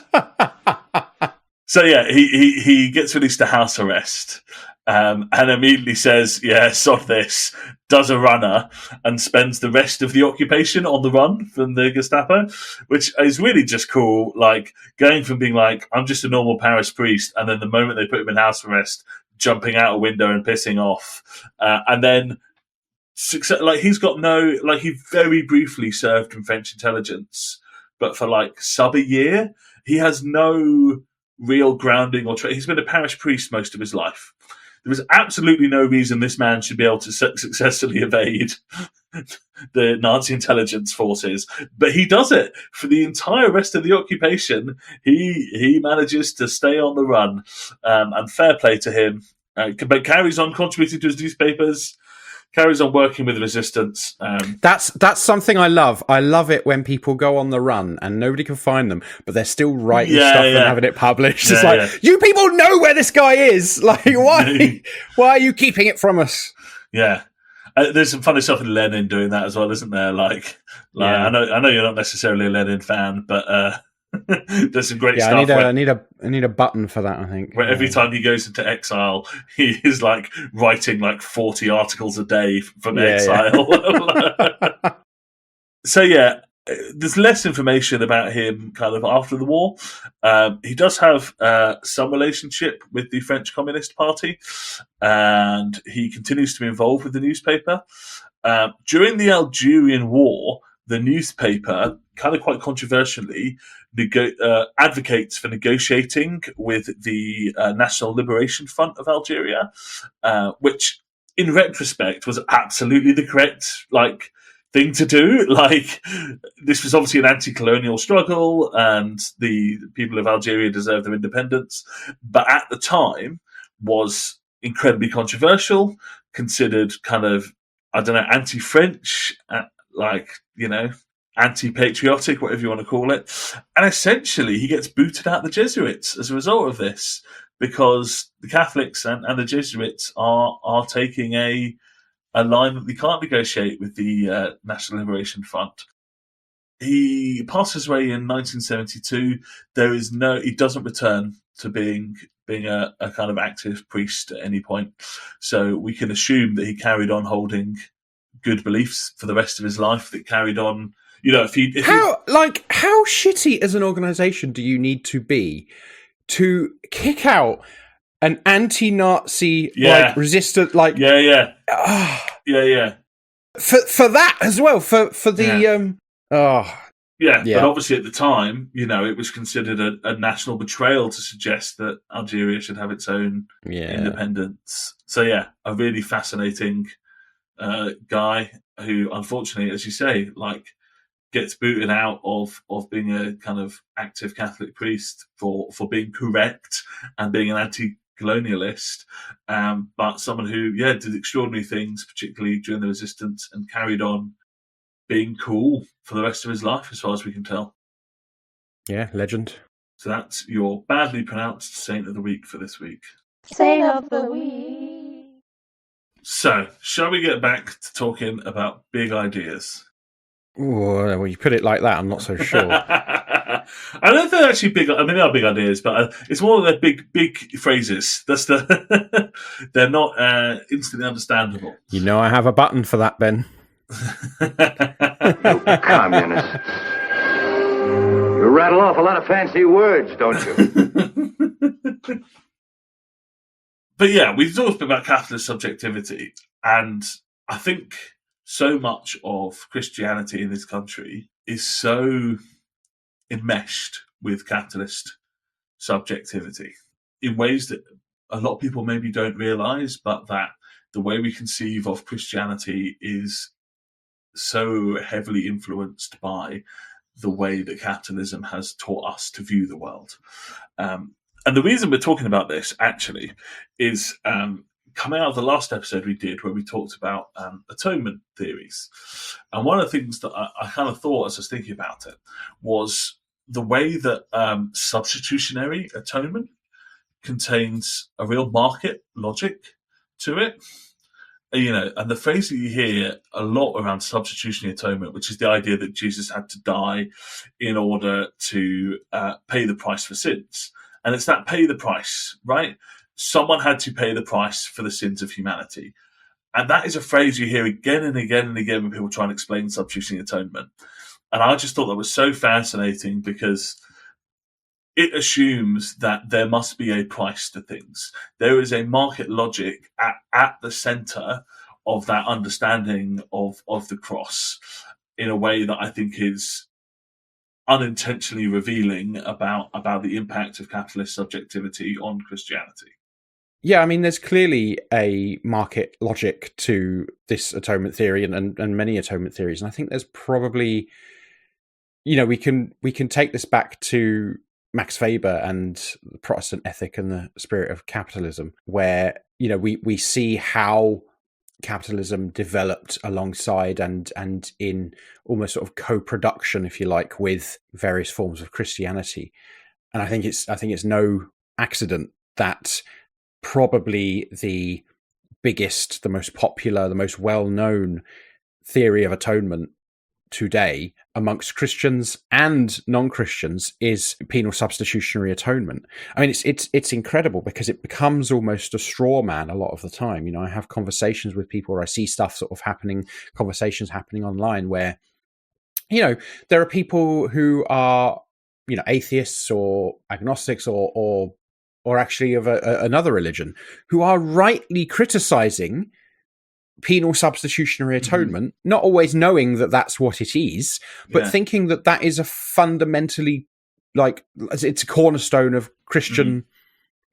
So yeah, he gets released to house arrest, and immediately says, "Yeah, sod this." Does a runner and spends the rest of the occupation on the run from the Gestapo, which is really just cool. Like going from being like, "I'm just a normal parish priest," and then the moment they put him in house arrest, jumping out a window and pissing off, and then he's got he very briefly served in French intelligence, but for like sub a year, he has no real grounding or he's been a parish priest most of his life. There was absolutely no reason this man should be able to successfully evade the Nazi intelligence forces, but he does it for the entire rest of the occupation. He manages to stay on the run, and fair play to him. But carries on contributing to his newspapers. Carries on working with resistance. That's something I love. I love it when people go on the run and nobody can find them, but they're still writing stuff and having it published. It's like, you people know where this guy is. Like, why are you keeping it from us? Yeah. There's some funny stuff with Lenin doing that as well, isn't there? I know you're not necessarily a Lenin fan, but there's some great stuff. I need a button for that, I think. Where every time he goes into exile, he is like writing like 40 articles a day from exile. So there's less information about him kind of after the war. He does have some relationship with the French Communist Party, and he continues to be involved with the newspaper. During the Algerian War, the newspaper, kind of quite controversially, advocates for negotiating with the National Liberation Front of Algeria, which, in retrospect, was absolutely the correct thing to do. This was obviously an anti-colonial struggle, and the people of Algeria deserved their independence, but at the time was incredibly controversial, considered kind of, anti-French, anti-patriotic, whatever you want to call it. And essentially he gets booted out the Jesuits as a result of this, because the Catholics and the Jesuits are taking a line that they can't negotiate with the National Liberation Front. He passes away in 1972. He doesn't return to being a kind of active priest at any point. So we can assume that he carried on holding good beliefs for the rest of his life, that carried on. How shitty as an organisation do you need to be to kick out an anti-Nazi resistant for that as well for the But obviously at the time, it was considered a national betrayal to suggest that Algeria should have its own independence. So a really fascinating guy who, unfortunately, as you say, like gets booted out of being a kind of active Catholic priest for being correct and being an anti-colonialist, but someone who, did extraordinary things, particularly during the resistance, and carried on being cool for the rest of his life, as far as we can tell. Yeah, legend. So that's your badly pronounced Saint of the Week for this week. Saint of the week. So, shall we get back to talking about big ideas? Ooh, well, you put it like that, I'm not so sure. I don't think they're actually big. I mean, they are big ideas, but it's more of their big phrases. That's they're not instantly understandable. You know, I have a button for that, Ben. You communists. You rattle off a lot of fancy words, don't you? But yeah, we've talked about capitalist subjectivity, and I think so much of Christianity in this country is so enmeshed with capitalist subjectivity in ways that a lot of people maybe don't realise, but that the way we conceive of Christianity is so heavily influenced by the way that capitalism has taught us to view the world. And the reason we're talking about this, actually, is coming out of the last episode we did where we talked about atonement theories. And one of the things that I kind of thought as I was thinking about it was the way that substitutionary atonement contains a real market logic to it. You know, and the phrase that you hear a lot around substitutionary atonement, which is the idea that Jesus had to die in order to pay the price for sins. And it's that pay the price, right? Someone had to pay the price for the sins of humanity. And that is a phrase you hear again and again and again when people try and explain substitutionary atonement. And I just thought that was so fascinating because it assumes that there must be a price to things. There is a market logic at the center of that understanding of the cross in a way that I think is unintentionally revealing about the impact of capitalist subjectivity on Christianity. Yeah, I mean, there's clearly a market logic to this atonement theory and many atonement theories. And I think there's probably, you know, we can take this back to Max Weber and the Protestant ethic and the spirit of capitalism, where, you know, we see how capitalism developed alongside and in almost sort of co-production, if you like, with various forms of Christianity. And I think it's no accident that probably the biggest, the most popular, the most well-known theory of atonement today amongst Christians and non-Christians is penal substitutionary atonement. I mean, it's incredible because it becomes almost a straw man a lot of the time. You know, I have conversations with people or I see stuff sort of conversations happening online where, you know, there are people who are, you know, atheists or agnostics or actually of another religion who are rightly criticizing penal substitutionary atonement, not always knowing that that's what it is, but thinking that that is a fundamentally, like, it's a cornerstone of Christian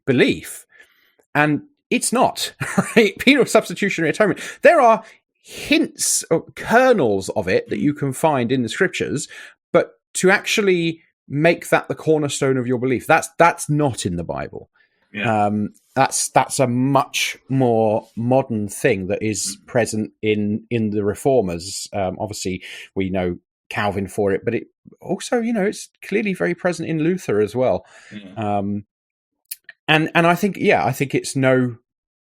belief. And it's not, right? Penal substitutionary atonement. There are hints or kernels of it that you can find in the scriptures, but to actually make that the cornerstone of your belief, that's not in the Bible. Yeah. That's a much more modern thing that is present in the Reformers. Obviously, we know Calvin for it, but it also, you know, it's clearly very present in Luther as well. Yeah. And I think it's no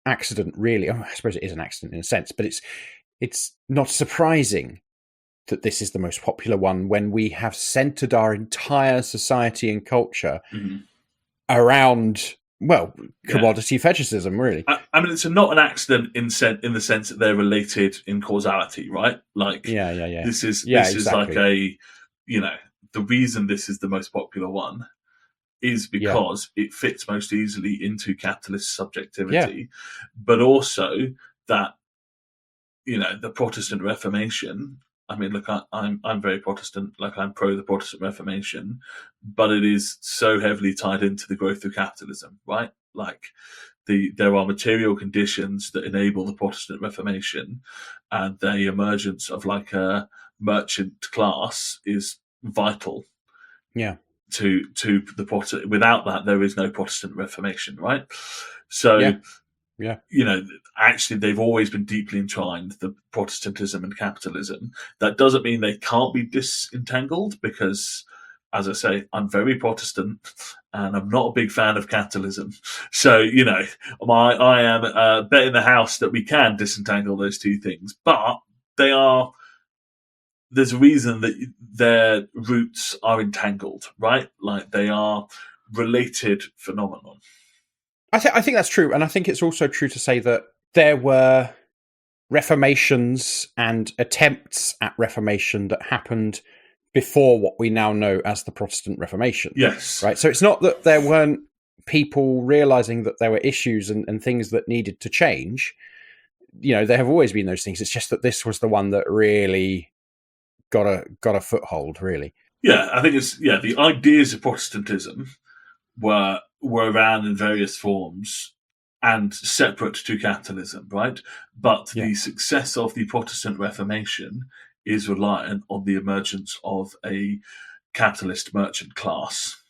accident, really. Oh, I suppose it is an accident in a sense, but it's not surprising that this is the most popular one when we have centered our entire society and culture around, well, commodity fetishism, really. I mean, it's not an accident in the sense that they're related in causality, right? Like, this is exactly. Like a, you know, the reason this is the most popular one is because it fits most easily into capitalist subjectivity, but also that, you know, the Protestant Reformation. I mean, look, I'm very Protestant, like I'm pro the Protestant Reformation, but it is so heavily tied into the growth of capitalism, right? Like there are material conditions that enable the Protestant Reformation, and the emergence of like a merchant class is vital. Yeah. To the Protestant. Without that, there is no Protestant Reformation, right? So, Yeah. Actually, they've always been deeply entwined, the Protestantism and capitalism. That doesn't mean they can't be disentangled, because, as I say, I'm very Protestant and I'm not a big fan of capitalism. So, I am betting the house that we can disentangle those two things. But there's a reason that their roots are entangled, right? Like, they are related phenomenon. I think that's true. And I think it's also true to say that there were reformations and attempts at reformation that happened before what we now know as the Protestant Reformation. Yes. Right. So it's not that there weren't people realizing that there were issues and things that needed to change. There have always been those things. It's just that this was the one that really got a foothold, really. Yeah, I think the ideas of Protestantism were around in various forms and separate to capitalism, right? But the success of the Protestant Reformation is reliant on the emergence of a capitalist merchant class,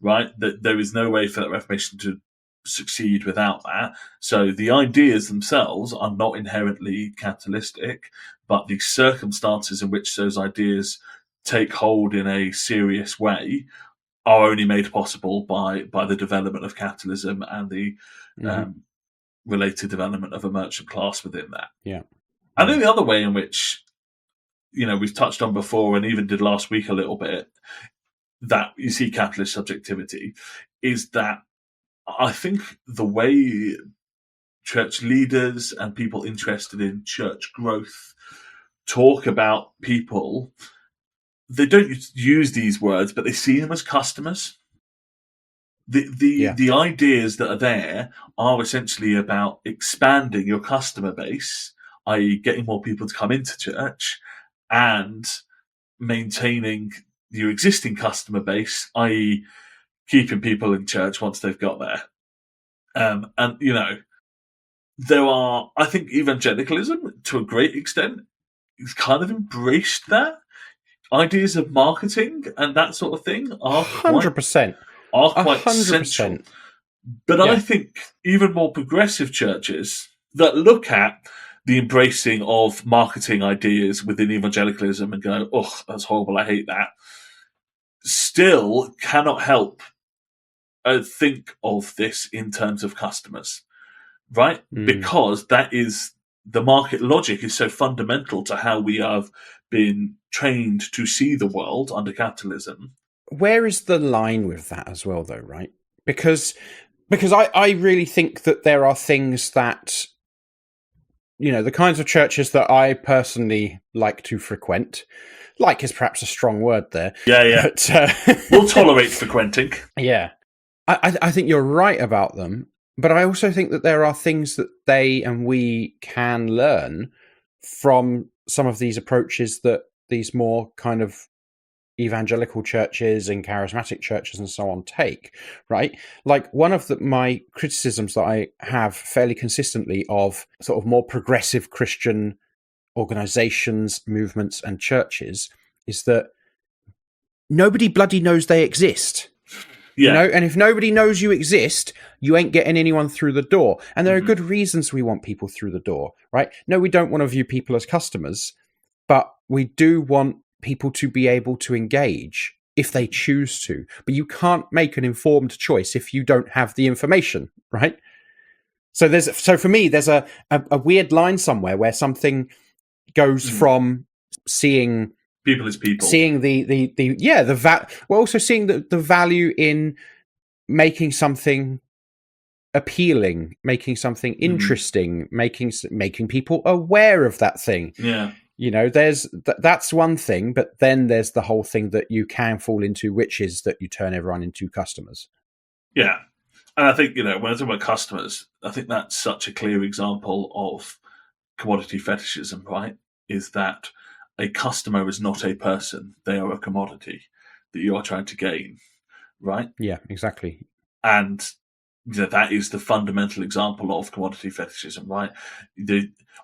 right? That there is no way for that Reformation to succeed without that. So the ideas themselves are not inherently capitalistic, but the circumstances in which those ideas take hold in a serious way are only made possible by the development of capitalism and the related development of a merchant class within that. Yeah. I think the other way in which, we've touched on before and even did last week a little bit, that you see capitalist subjectivity is that I think the way church leaders and people interested in church growth talk about people, they don't use these words, but they see them as customers. The ideas that are there are essentially about expanding your customer base, i.e. getting more people to come into church, and maintaining your existing customer base, i.e. keeping people in church once they've got there. There are, I think, evangelicalism, to a great extent, has kind of embraced that. Ideas of marketing and that sort of thing are 100%. Quite central. But I think even more progressive churches that look at the embracing of marketing ideas within evangelicalism and go, oh, that's horrible, I hate that, still cannot help think of this in terms of customers, right? Because that is, the market logic is so fundamental to how we have been trained to see the world under capitalism. Where is the line with that as well, though, right? Because I really think that there are things that, the kinds of churches that I personally like to frequent, like is perhaps a strong word there. Yeah. But, we'll tolerate frequenting. Yeah. I think you're right about them, but I also think that there are things that they and we can learn from some of these approaches that these more kind of evangelical churches and charismatic churches and so on take, right? Like one of my criticisms that I have fairly consistently of sort of more progressive Christian organizations, movements and churches is that nobody bloody knows they exist. Yeah. And if nobody knows you exist, you ain't getting anyone through the door. And there are good reasons we want people through the door, right? No, we don't want to view people as customers, but we do want people to be able to engage if they choose to. But you can't make an informed choice if you don't have the information, right? So for me, there's a weird line somewhere where something goes from seeing people as people, seeing also seeing the value in making something appealing, making something interesting, making people aware of that thing. Yeah. That's one thing, but then there's the whole thing that you can fall into, which is that you turn everyone into customers. Yeah. And I think, when I talk about customers, I think that's such a clear example of commodity fetishism, right? Is that a customer is not a person. They are a commodity that you are trying to gain, right? Yeah, exactly. And that is the fundamental example of commodity fetishism, right?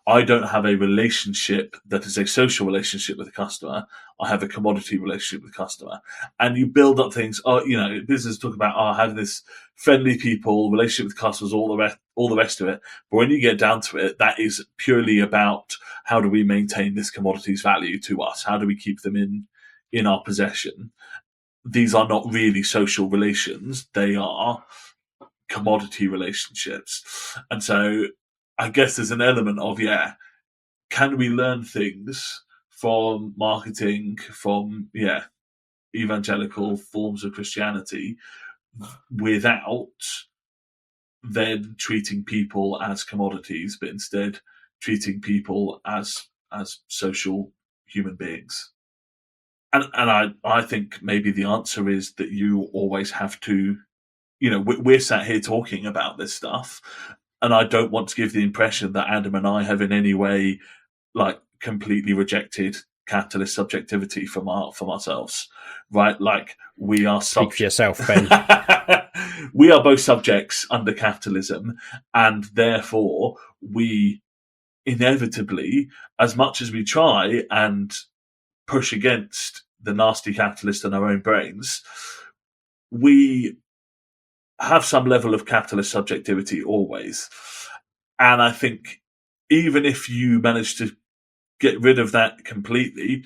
I don't have a relationship that is a social relationship with a customer. I have a commodity relationship with a customer. And you build up things, business talk about, having this friendly people, relationship with customers, all the rest of it. But when you get down to it, that is purely about how do we maintain this commodity's value to us? How do we keep them in our possession? These are not really social relations. They are commodity relationships. And so I guess there's an element of, can we learn things from marketing, from, evangelical forms of Christianity without then treating people as commodities, but instead treating people as social human beings? And I think maybe the answer is that you always have to, we're sat here talking about this stuff, and I don't want to give the impression that Adam and I have in any way completely rejected capitalist subjectivity from ourselves, right? Like, we are Speak for yourself, Ben. We are both subjects under capitalism, and therefore we inevitably, as much as we try and push against the nasty capitalist in our own brains, we have some level of capitalist subjectivity always. And I think even if you manage to get rid of that completely,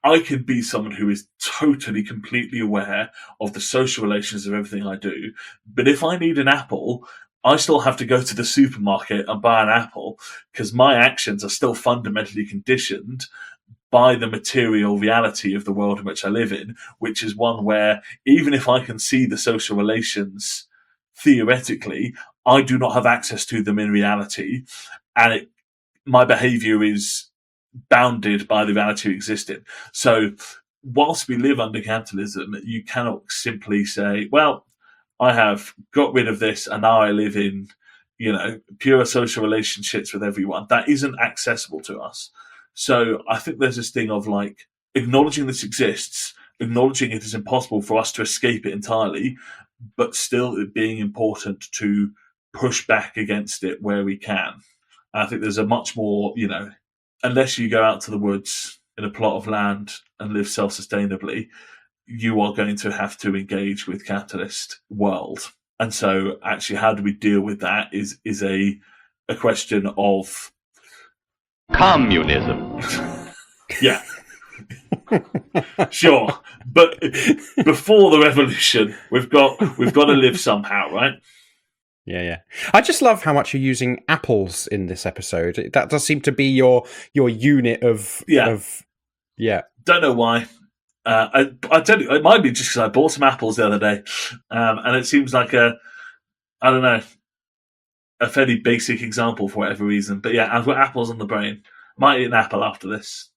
I can be someone who is totally, completely aware of the social relations of everything I do. But if I need an apple, I still have to go to the supermarket and buy an apple, because my actions are still fundamentally conditioned by the material reality of the world in which I live in, which is one where even if I can see the social relations theoretically, I do not have access to them in reality. And my behavior is bounded by the reality of existing. So whilst we live under capitalism, you cannot simply say, well, I have got rid of this and now I live in, pure social relationships with everyone. That isn't accessible to us. So I think there's this thing of acknowledging this exists, acknowledging it is impossible for us to escape it entirely, but still it being important to push back against it where we can. And I think there's a much more, unless you go out to the woods in a plot of land and live self-sustainably, you are going to have to engage with capitalist world. And so actually how do we deal with that is a question of communism. Yeah. Sure. But before the revolution, we've got to live somehow, right? Yeah. I just love how much you're using apples in this episode. That does seem to be your unit of... Yeah. Don't know why. I tell you, it might be just because I bought some apples the other day. And it seems like a fairly basic example for whatever reason. But yeah, I've got apples on the brain. Might eat an apple after this.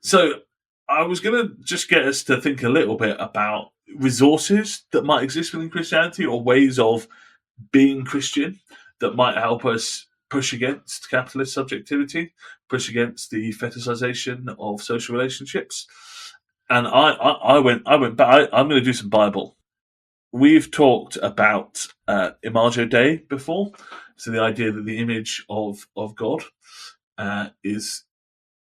So I was going to just get us to think a little bit about resources that might exist within Christianity, or ways of being Christian that might help us push against capitalist subjectivity, push against the fetishization of social relationships. And I went back. I'm going to do some Bible. We've talked about Imago Dei before, so the idea that the image of God is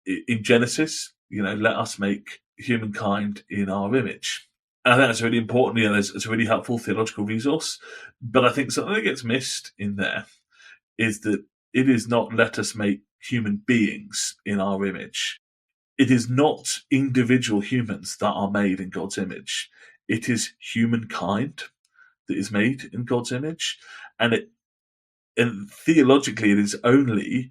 in Genesis. Let us make humankind in our image. And I think that's really important. It's a really helpful theological resource. But I think something that gets missed in there is that it is not let us make human beings in our image. It is not individual humans that are made in God's image. It is humankind that is made in God's image. And theologically, it is only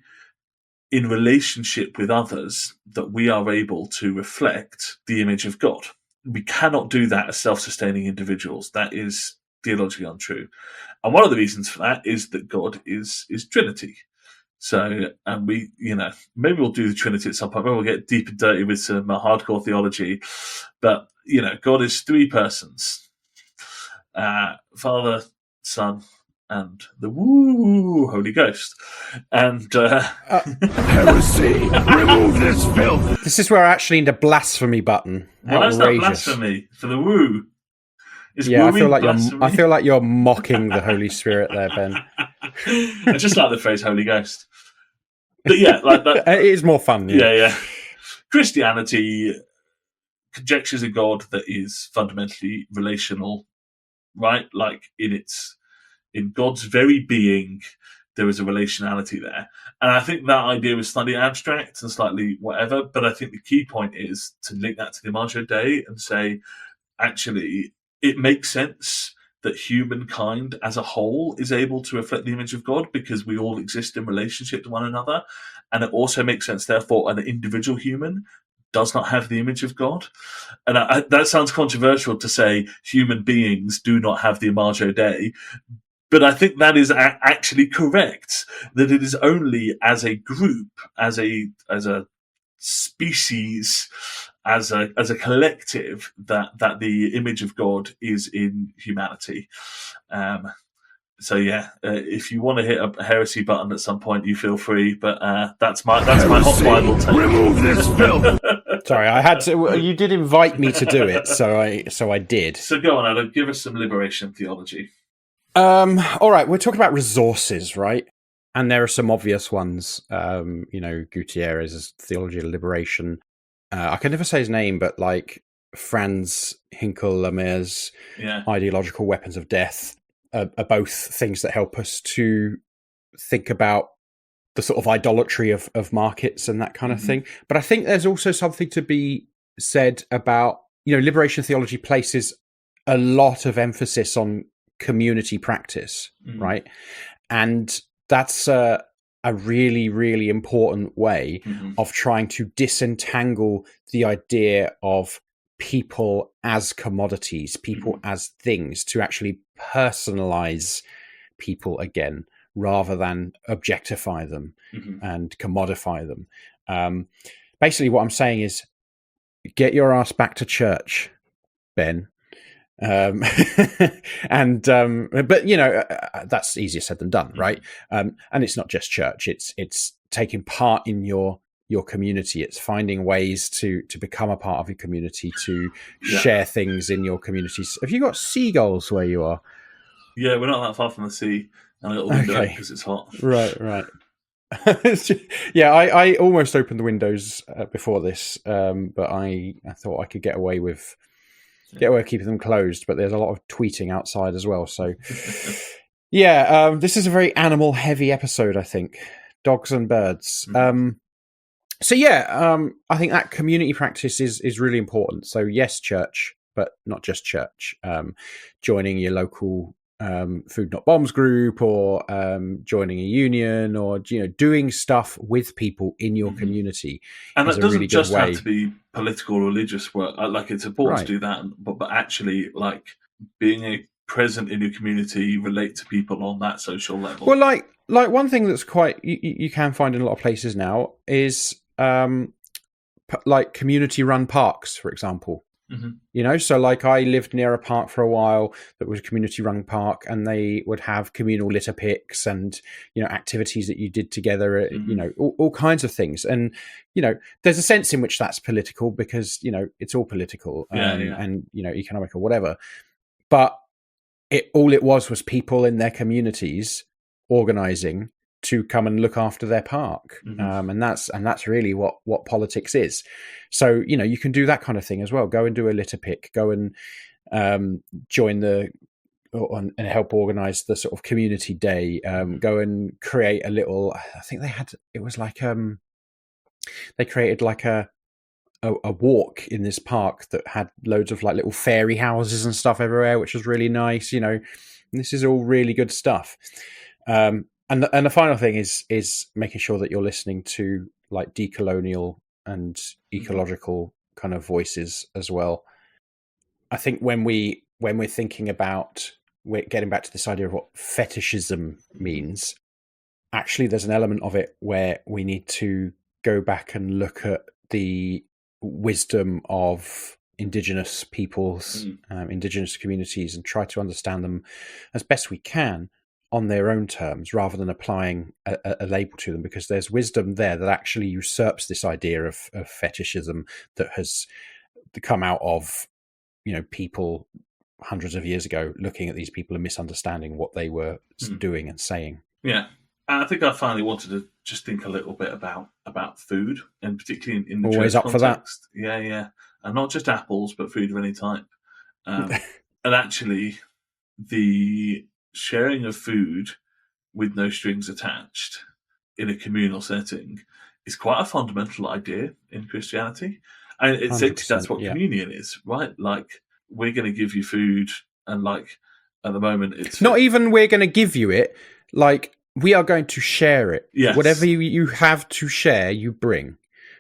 in relationship with others that we are able to reflect the image of God. We cannot do that as self-sustaining individuals. That is theologically untrue. And one of the reasons for that is that God is Trinity. So, and we, maybe we'll do the Trinity at some point. Maybe we'll get deep and dirty with some hardcore theology. But, God is three persons. Father, Son, and the Holy Ghost. And heresy! Remove this filth! This is where I actually need a blasphemy button. Well, that's not blasphemy for the woo. Is Yeah, wooing I blasphemy? feel like you're mocking the Holy Spirit there, Ben. I just like the phrase Holy Ghost. But yeah, like that. It is more fun. Yeah. Christianity conjectures a God that is fundamentally relational, right? Like in God's very being, there is a relationality there. And I think that idea is slightly abstract and slightly whatever, but I think the key point is to link that to the Imago Dei and say, actually, it makes sense that humankind as a whole is able to reflect the image of God because we all exist in relationship to one another. And it also makes sense, therefore, an individual human does not have the image of God. And that sounds controversial to say human beings do not have the Imago Dei, but I think that is actually correct, that it is only as a group, as a species, as a collective that the image of God is in humanity. So yeah, if you want to hit a heresy button at some point, you feel free. But that's my hot Bible take. Remove this filth. Sorry, I had to. You did invite me to do it, so I did. So go on, Adam. Give us some liberation theology. All right, we're talking about resources, right? And there are some obvious ones. Gutierrez's Theology of Liberation. I can never say his name, but like Franz Hinckel-Lemaire's Ideological Weapons of Death are both things that help us to think about the sort of idolatry of markets and that kind of thing. But I think there's also something to be said about, liberation theology places a lot of emphasis on community practice, right? And that's a really, really important way of trying to disentangle the idea of people as commodities, people as things, to actually personalize people again, rather than objectify them and commodify them. Basically, what I'm saying is, get your ass back to church, Ben. But that's easier said than done, right? And it's not just church; it's taking part in your community. It's finding ways to become a part of your community, to share things in your communities. Have you got seagulls where you are? Yeah, we're not that far from the sea, and a little window because it's hot. Right. I almost opened the windows before this, but I thought I could get away with keeping them closed, but there's a lot of tweeting outside as well. So, this is a very animal-heavy episode, I think. Dogs and birds. I think that community practice is really important. So, yes, church, but not just church. Joining your local Food Not Bombs group, or joining a union, or doing stuff with people in your community, and that doesn't really just have to be political or religious work. Like, it's important to do that, but actually, like, being present in your community, relate to people on that social level. Well, like one thing that's quite you can find in a lot of places now is like community run parks, for example. So like I lived near a park for a while that was a community run park, and they would have communal litter picks and activities that you did together, all kinds of things. And there's a sense in which that's political, because it's all political and economic or whatever, but all it was people in their communities organizing to come and look after their park. And that's really what politics is. So, you can do that kind of thing as well. Go and do a litter pick, go and join and help organize the sort of community day, go and create a little, I think they created like a walk in this park that had loads of like little fairy houses and stuff everywhere, which was really nice. This is all really good stuff. And the final thing is making sure that you're listening to like decolonial and ecological kind of voices as well. I think when we're thinking about, we're getting back to this idea of what fetishism means, actually there's an element of it where we need to go back and look at the wisdom of indigenous peoples, indigenous communities, and try to understand them as best we can on their own terms, rather than applying a label to them, because there's wisdom there that actually usurps this idea of fetishism that has come out of people hundreds of years ago, looking at these people and misunderstanding what they were doing and saying. Yeah. And I think I finally wanted to just think a little bit about food, and particularly in the Always church up for that. context. Yeah. And not just apples, but food of any type. And actually, the sharing of food with no strings attached in a communal setting is quite a fundamental idea in Christianity. And it's 100%, that's what communion is, right? Like, we're going to give you food, and like, at the moment, it's not even we're going to give you it, like, we are going to share it. Yes. Whatever you have to share, you bring.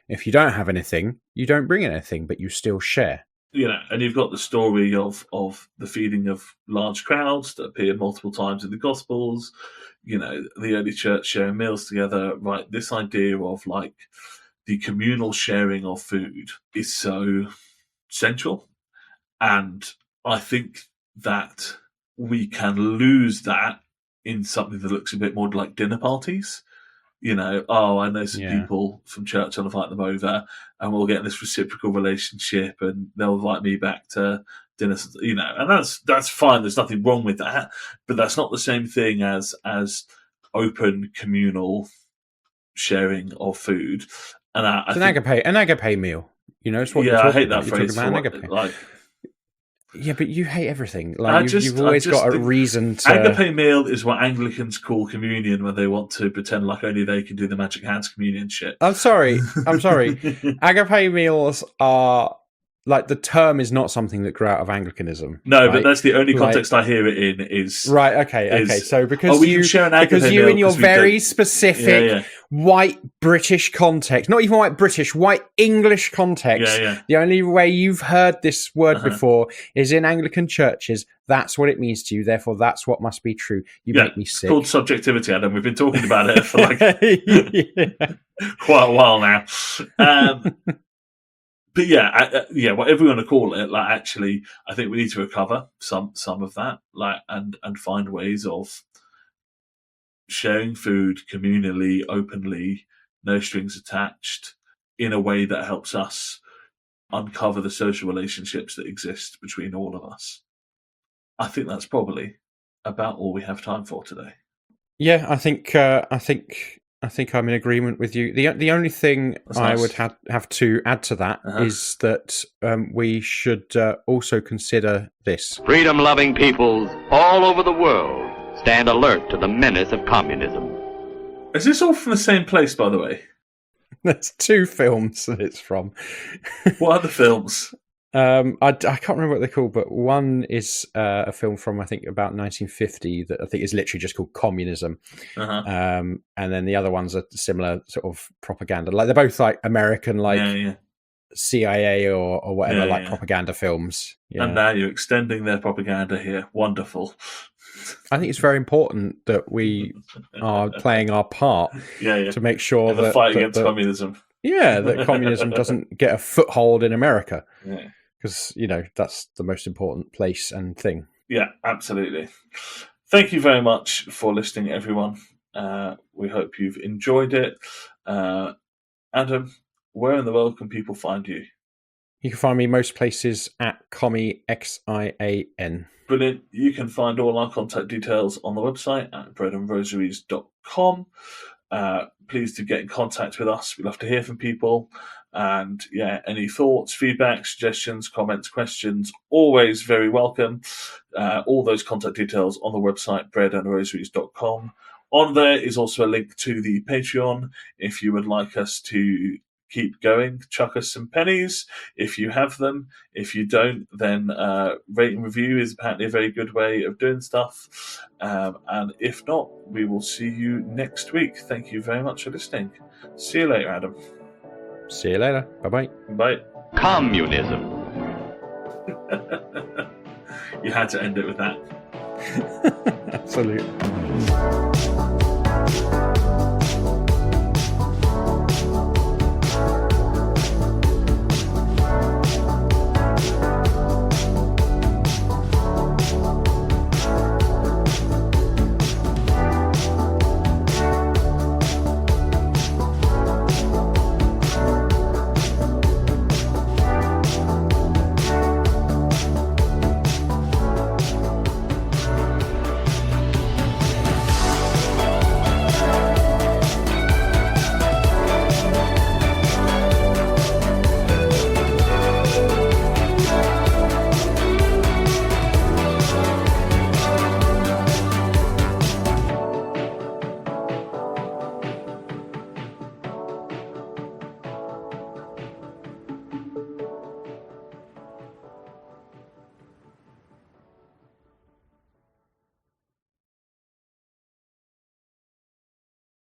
If you don't have anything, you don't bring anything, but you still share. You know, and you've got the story of the feeding of large crowds that appear multiple times in the Gospels. You know, the early church sharing meals together, right? This idea of like the communal sharing of food is so central. And I think that we can lose that in something that looks a bit more like dinner parties. You know, I know some people from church, I'll invite them over and we'll get in this reciprocal relationship and they'll invite me back to dinner, you know, and that's fine. There's nothing wrong with that, but that's not the same thing as open communal sharing of food. And it's an agape meal. You know, it's what I hate that phrase. Yeah, but you hate everything. Like you've always got a reason to. Agape meal is what Anglicans call communion when they want to pretend like only they can do the magic hands communion shit. I'm sorry. Agape meals are like, the term is not something that grew out of Anglicanism. No, right? but that's the only context I hear it in is right. Okay. So because you meal in your very specific white British context, not even white British, white English context, the only way you've heard this word before is in Anglican churches. That's what it means to you. Therefore, that's what must be true. You make me sick. It's called subjectivity, Adam. We've been talking about it for like quite a while now. But whatever you want to call it, like, actually, I think we need to recover some of that, like, and find ways of sharing food communally, openly, no strings attached, in a way that helps us uncover the social relationships that exist between all of us. I think that's probably about all we have time for today. Yeah, I think I'm in agreement with you. The only thing I would have to add to that is that we should also consider this. Freedom-loving peoples all over the world stand alert to the menace of communism. Is this all from the same place, by the way? There's 2 films that it's from. What are the films? I can't remember what they're called, but one is a film from, I think, about 1950 that I think is literally just called Communism. And then the other ones are similar sort of propaganda. Like, they're both like American, like CIA or whatever, propaganda films. Yeah. And now you're extending their propaganda here. Wonderful. I think it's very important that we are playing our part to make sure that the fight against communism. Yeah, that communism doesn't get a foothold in America. Yeah. Because, you know, that's the most important place and thing. Yeah, absolutely. Thank you very much for listening, everyone. We hope you've enjoyed it. Adam, where in the world can people find you? You can find me most places at Commie, Xian. Brilliant. You can find all our contact details on the website at breadandrosaries.com. Please do get in contact with us. We love to hear from people. And any thoughts, feedback, suggestions, comments, questions, always very welcome. All those contact details on the website, breadandrosaries.com. On there is also a link to the Patreon. If you would like us to keep going, chuck us some pennies if you have them. If you don't, then rate and review is apparently a very good way of doing stuff. And if not, we will see you next week. Thank you very much for listening. See you later, Adam. See you later. Bye-bye. Bye. Communism. You had to end it with that. Absolutely.